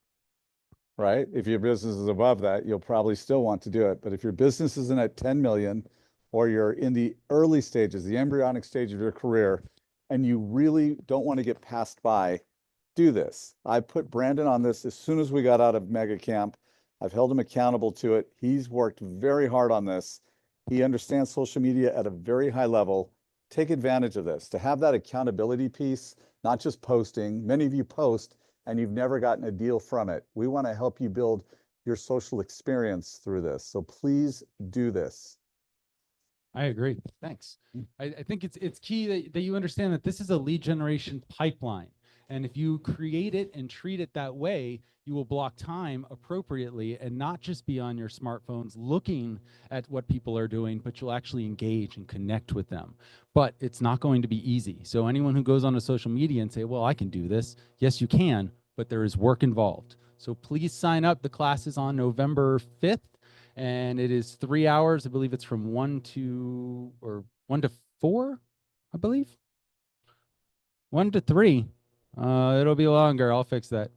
right? If your business is above that, you'll probably still want to do it. But if your business isn't at 10 million, or you're in the early stages, the embryonic stage of your career, and you really don't want to get passed by, do this. I put Brandon on this as soon as we got out of Mega Camp. I've held him accountable to it. He's worked very hard on this. He understands social media at a very high level. Take advantage of this, to have that accountability piece, not just posting. Many of you post and you've never gotten a deal from it. We want to help you build your social experience through this. So please do this. I agree. Thanks. I think it's key that you understand that this is a lead generation pipeline. And if you create it and treat it that way, you will block time appropriately and not just be on your smartphones looking at what people are doing, but you'll actually engage and connect with them. But it's not going to be easy. So anyone who goes onto social media and say, well, I can do this. Yes, you can, but there is work involved. So please sign up. The class is on November 5th. And it is 3 hours. I believe it's from 1 to 4, I believe. 1 to 3. It'll be longer. I'll fix that.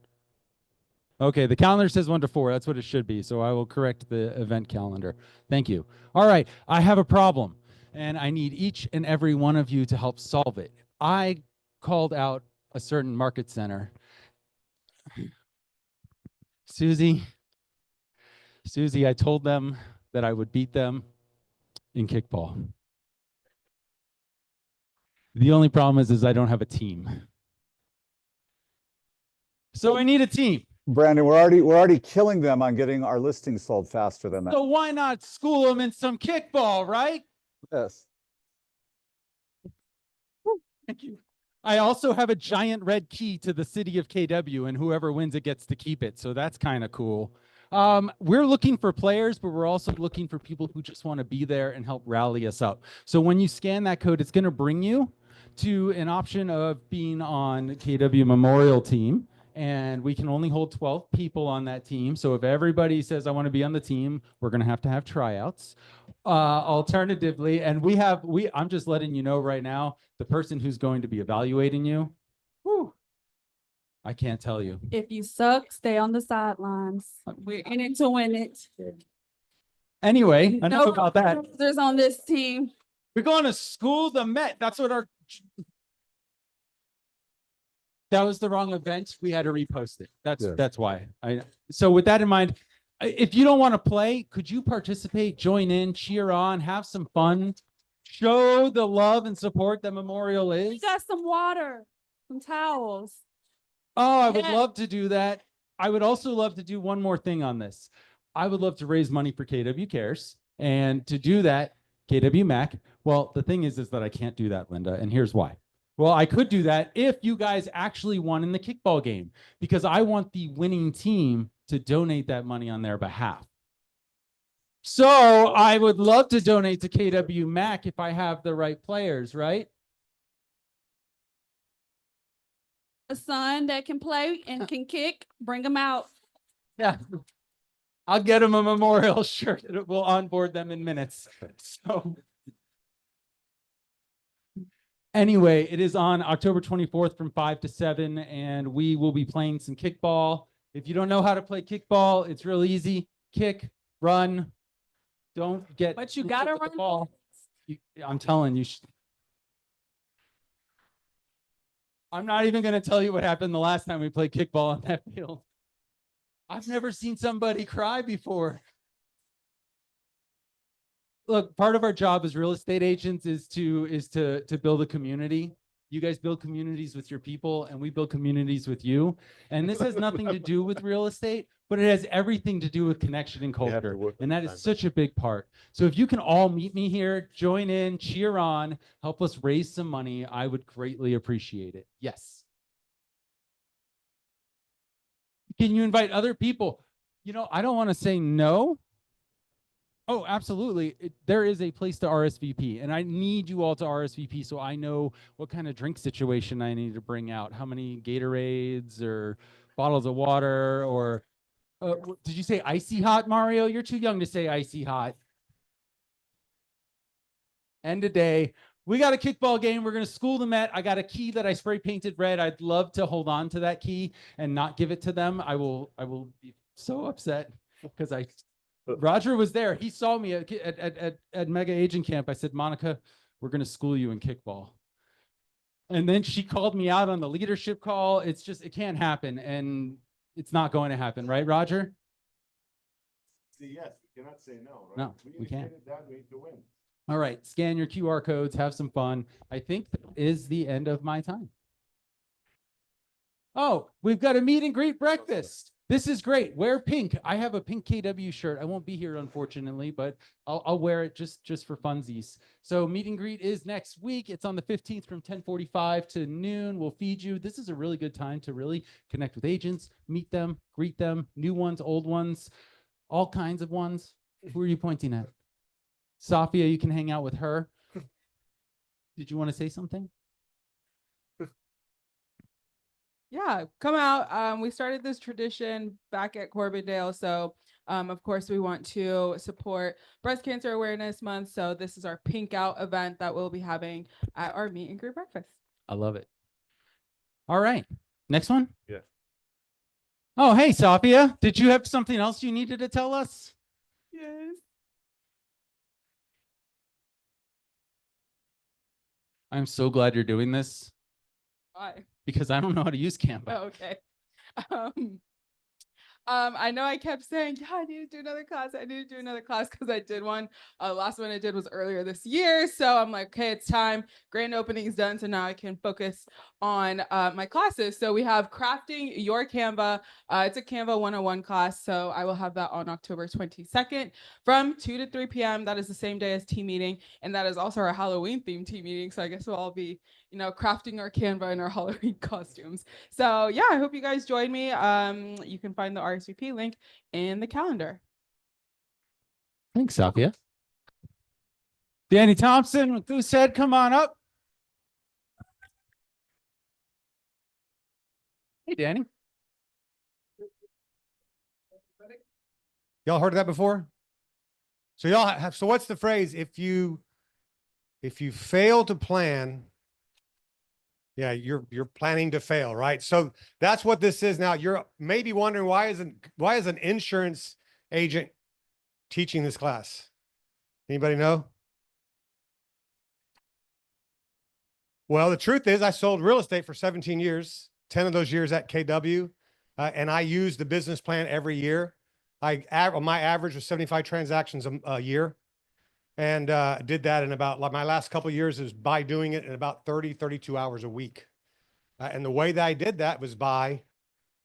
Okay, the calendar says 1 to 4. That's what it should be. So I will correct the event calendar. Thank you. All right, I have a problem, and I need each and every one of you to help solve it. I called out a certain market center. Susie, I told them that I would beat them in kickball. The only problem is I don't have a team. So I need a team. Brandon, we're already killing them on getting our listings sold faster than that. So why not school them in some kickball, right? Yes. Thank you. I also have a giant red key to the city of KW, and whoever wins it gets to keep it. So that's kind of cool. We're looking for players, but we're also looking for people who just want to be there and help rally us up. So when you scan that code, it's going to bring you to an option of being on KW Memorial Team. And we can only hold 12 people on that team. So if everybody says, I want to be on the team, we're going to have tryouts. Alternatively, and I'm just letting you know right now, the person who's going to be evaluating you, I can't tell you. If you suck, stay on the sidelines. We're in it to win it. Anyway, enough about that. There's on this team. We're going to school the Met. That's what that was the wrong event. We had to repost it. That's why. So with that in mind, if you don't want to play, could you participate, join in, cheer on, have some fun, show the love and support that Memorial is? We got some water, some towels. Oh, I would love to do that. I would also love to do one more thing on this. I would love to raise money for KW Cares. And to do that, KW Mac, well, the thing is that I can't do that, Linda, and here's why. Well, I could do that if you guys actually won in the kickball game, because I want the winning team to donate that money on their behalf. So I would love to donate to KW Mac if I have the right players, right? A son that can play and can kick, bring them out. Yeah. I'll get them a memorial shirt. We'll onboard them in minutes. So anyway, it is on October 24th from 5 to 7, and we will be playing some kickball. If you don't know how to play kickball, it's real easy. Kick, run, don't get. But you gotta run the ball. I'm telling you. I'm not even going to tell you what happened the last time we played kickball on that field. I've never seen somebody cry before. Look, part of our job as real estate agents is to build a community. You guys build communities with your people, and we build communities with you. And this has nothing to do with real estate, but it has everything to do with connection and culture. And that is such a big part. So if you can all meet me here, join in, cheer on, help us raise some money, I would greatly appreciate it. Yes. Can you invite other people? You know, I don't want to say no. Oh, absolutely. There is a place to RSVP, and I need you all to RSVP so I know what kind of drink situation I need to bring out. How many Gatorades or bottles of water, or did you say icy hot, Mario? You're too young to say icy hot. End of day. we got a kickball game. We're going to school the Met. I got a key that I spray painted red. I'd love to hold on to that key and not give it to them. I will be so upset because Roger was there. He saw me at Mega Agent Camp. I said, Monica, we're going to school you in kickball. And then she called me out on the leadership call. It's just, it can't happen. And it's not going to happen. Right, Roger? Yes, we cannot say no, right? No, we can't. indicated that, we need to win. All right, scan your QR codes, have some fun. I think that is the end of my time. Oh, we've got a meet and greet breakfast. This is great. Wear pink. I have a pink KW shirt. I won't be here, unfortunately, but I'll wear it just for funsies. So meet and greet is next week. It's on the 15th from 10:45 to noon. We'll feed you. This is a really good time to really connect with agents, meet them, greet them, new ones, old ones, all kinds of ones. Who are you pointing at? Sophia, you can hang out with her. Did you want to say something? Yeah, come out. We started this tradition back at Corbindale. So, of course, we want to support Breast Cancer Awareness Month. So this is our Pink Out event that we'll be having at our meet and greet breakfast. I love it. All right. Next one. Yeah. Oh, hey, Sophia. Did you have something else you needed to tell us? Yes. I'm so glad you're doing this Why? because I don't know how to use Canva. Oh, okay. I know I kept saying, yeah, I need to do another class. I need to do another class because I did one. Last one I did was earlier this year. So I'm like, okay, it's time. Grand opening is done. So now I can focus on my classes. So we have Crafting Your Canva. It's a Canva 101 class. So I will have that on October 22nd from 2 to 3 p.m. That is the same day as team meeting. And that is also our Halloween themed team meeting. So I guess we'll all be, crafting our Canva in our Halloween costumes. So yeah, I hope you guys join me. You can find the RSVP link in the calendar. Thanks, Sophia. Danny Thompson with Goose Head, come on up. Hey, Danny. Y'all heard of that before? So y'all have, so what's the phrase? If you fail to plan, yeah, you're planning to fail, right? So that's what this is now. You're maybe wondering why is an insurance agent teaching this class? Anybody know? Well, the truth is I sold real estate for 17 years, 10 of those years at KW, and I used the business plan every year. My average was 75 transactions a year. And did that in about, like my last couple of years is by doing it in about 32 hours a week. And the way that I did that was by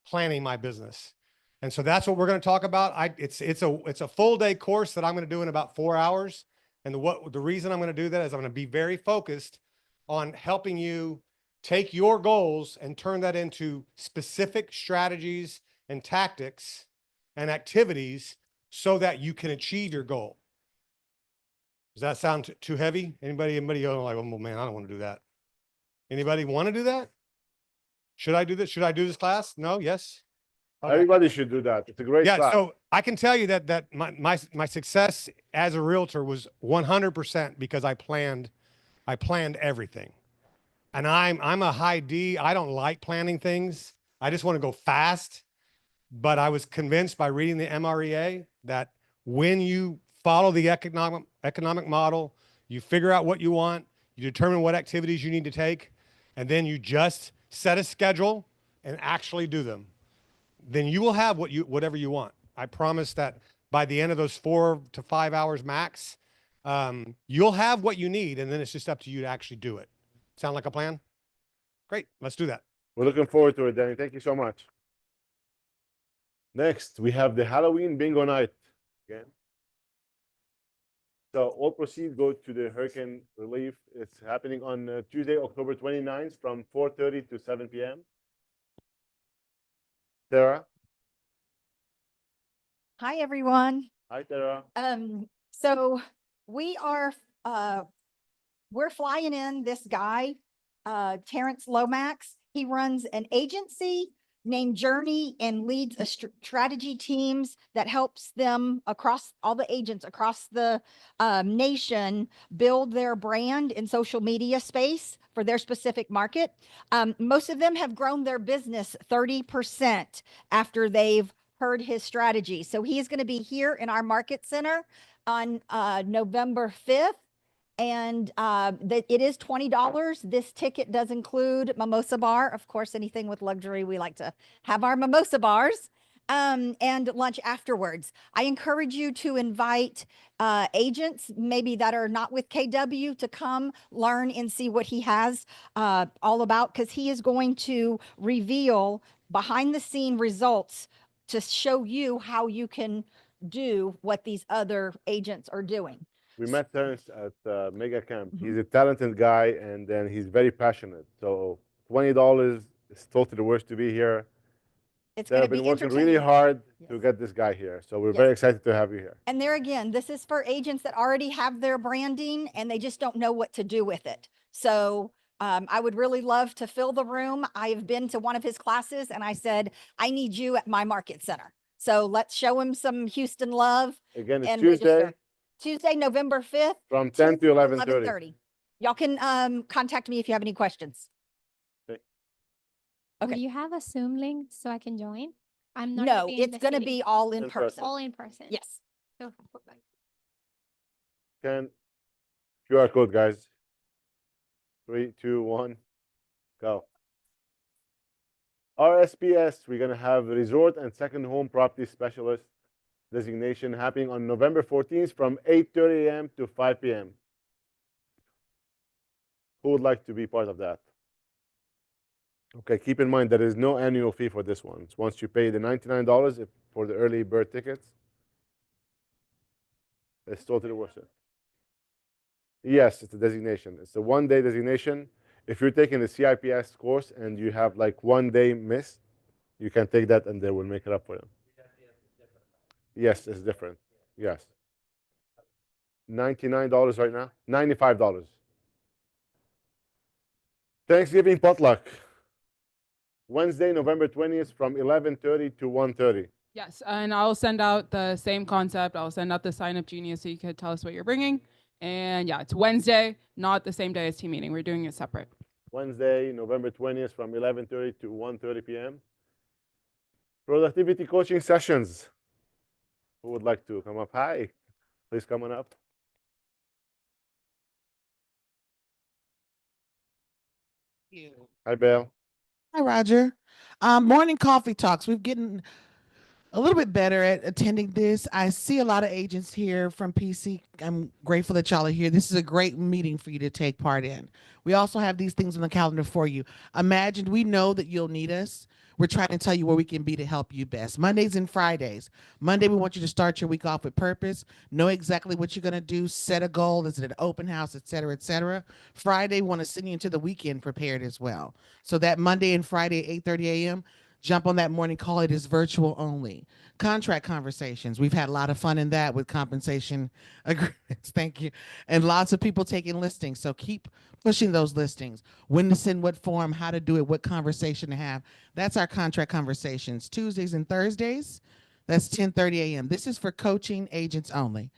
planning my business. And so that's what we're going to talk about. It's a full day course that I'm going to do in about 4 hours. And the reason I'm going to do that is I'm going to be very focused on helping you take your goals and turn that into specific strategies and tactics and activities so that you can achieve your goal. Does that sound too heavy? Anybody going like, oh man, I don't want to do that. Anybody want to do that? Should I do this? Should I do this class? No, yes. Okay. Everybody should do that. It's a great class. So I can tell you that my success as a realtor was 100% because I planned everything. And I'm a high D. I don't like planning things. I just want to go fast. But I was convinced by reading the MREA that when you follow the economic model, you figure out what you want, you determine what activities you need to take, and then you just set a schedule and actually do them. Then you will have whatever you want. I promise that by the end of those 4 to 5 hours max, you'll have what you need, and then it's just up to you to actually do it. Sound like a plan? Great, let's do that. We're looking forward to it, Danny. Thank you so much. Next, we have the Halloween bingo night again. So all proceeds go to the hurricane relief. It's happening on Tuesday, October 29th from 4:30 to 7 p.m. Sarah. Hi, everyone. Hi, Sarah. So we are, we're flying in this guy, Terrence Lomax. He runs an agency named Journey and leads a strategy teams that helps them across all the agents across the nation build their brand in social media space for their specific market. Most of them have grown their business 30% after they've heard his strategy. So he's going to be here in our market center on November 5th. And it is $20. This ticket does include mimosa bar. Of course, anything with luxury, we like to have our mimosa bars, and lunch afterwards. I encourage you to invite agents, maybe that are not with KW, to come learn and see what he has all about, because he is going to reveal behind the scene results to show you how you can do what these other agents are doing. We met Terrence at Mega Camp. He's a talented guy, and then he's very passionate. So $20 is totally worth to be here. It's They've going to been be working really entertaining. hard to get this guy here. So we're very excited to have you here. And there again, this is for agents that already have their branding and they just don't know what to do with it. So I would really love to fill the room. I've been to one of his classes and I said, I need you at my market center. So let's show him some Houston love. Again, it's and Tuesday register. Tuesday, November 5th. from 10 to 11:30. 11:30. Y'all can contact me if you have any questions. Okay. Okay. Do you have a Zoom link so I can join? I'm not. No, gonna be in it's the going to city. be all in In person. person. All in person. Yes. So, Can QR code, guys. 3, 2, 1, go. RSPS, we're going to have resort and second home property specialist designation happening on November 14th from 8:30 a.m. to 5 p.m. Who would like to be part of that? Okay, keep in mind there is no annual fee for this one. It's once you pay the $99 for the early bird tickets, it's totally worth it. Yes, it's a designation. It's a one-day designation. If you're taking the CIPS course and you have like 1 day missed, you can take that and they will make it up for you. Yes, it's different. Yes. $99 right now? $95. Thanksgiving potluck. Wednesday, November 20th from 11:30 to 1:30. Yes, and I'll send out the same concept. I'll send out the sign up genius so you could tell us what you're bringing. And yeah, it's Wednesday, not the same day as team meeting. We're doing it separate. Wednesday, November 20th from 11:30 to 1:30 p.m. Productivity coaching sessions. Who would like to come up? Hi, please come on up. Hi, Bill. Hi, Roger. Morning coffee talks. We've getting a little bit better at attending this. I see a lot of agents here from PC. I'm grateful that y'all are here. This is a great meeting for you to take part in. We also have these things on the calendar for you. Imagine, we know that you'll need us. We're trying to tell you where we can be to help you best. Mondays and Fridays. Monday, we want you to start your week off with purpose. Know exactly what you're going to do. Set a goal. Is it an open house, et cetera, et cetera. Friday, we want to send you into the weekend prepared as well. So that Monday and Friday, 8:30 a.m., jump on that morning call. It is virtual only. Contract conversations. We've had a lot of fun in that with compensation agreements. Thank you. And lots of people taking listings. So keep pushing those listings. When to send what form, how to do it, what conversation to have. That's our contract conversations. Tuesdays and Thursdays. That's 10:30 a.m. This is for coaching agents only.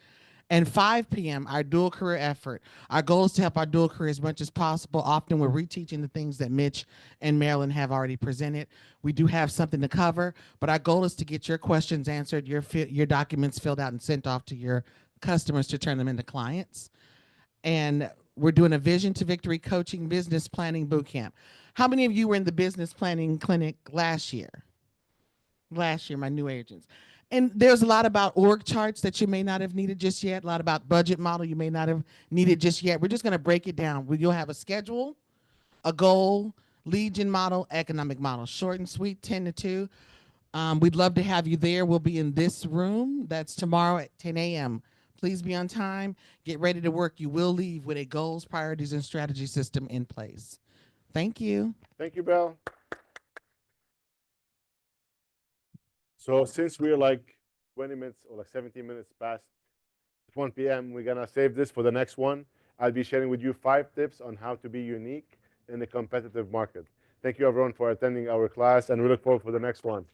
And 5 p.m., our dual career effort. Our goal is to help our dual career as much as possible. Often we're reteaching the things that Mitch and Marilyn have already presented. We do have something to cover, but our goal is to get your questions answered, your documents filled out and sent off to your customers to turn them into clients. And we're doing a Vision to Victory coaching business planning boot camp. How many of you were in the business planning clinic last year? Last year, my new agents. And there's a lot about org charts that you may not have needed just yet, a lot about budget model you may not have needed just yet. We're just going to break it down. You'll have a schedule, a goal, Legion model, economic model, short and sweet, 10 to 2. We'd love to have you there. We'll be in this room. That's tomorrow at 10 a.m. Please be on time. Get ready to work. You will leave with a goals, priorities, and strategy system in place. Thank you. Thank you, Bill. So since we're like 20 minutes or like 17 minutes past 1 p.m., we're gonna save this for the next one. I'll be sharing with you 5 tips on how to be unique in a competitive market. Thank you everyone for attending our class, and we look forward for the next one.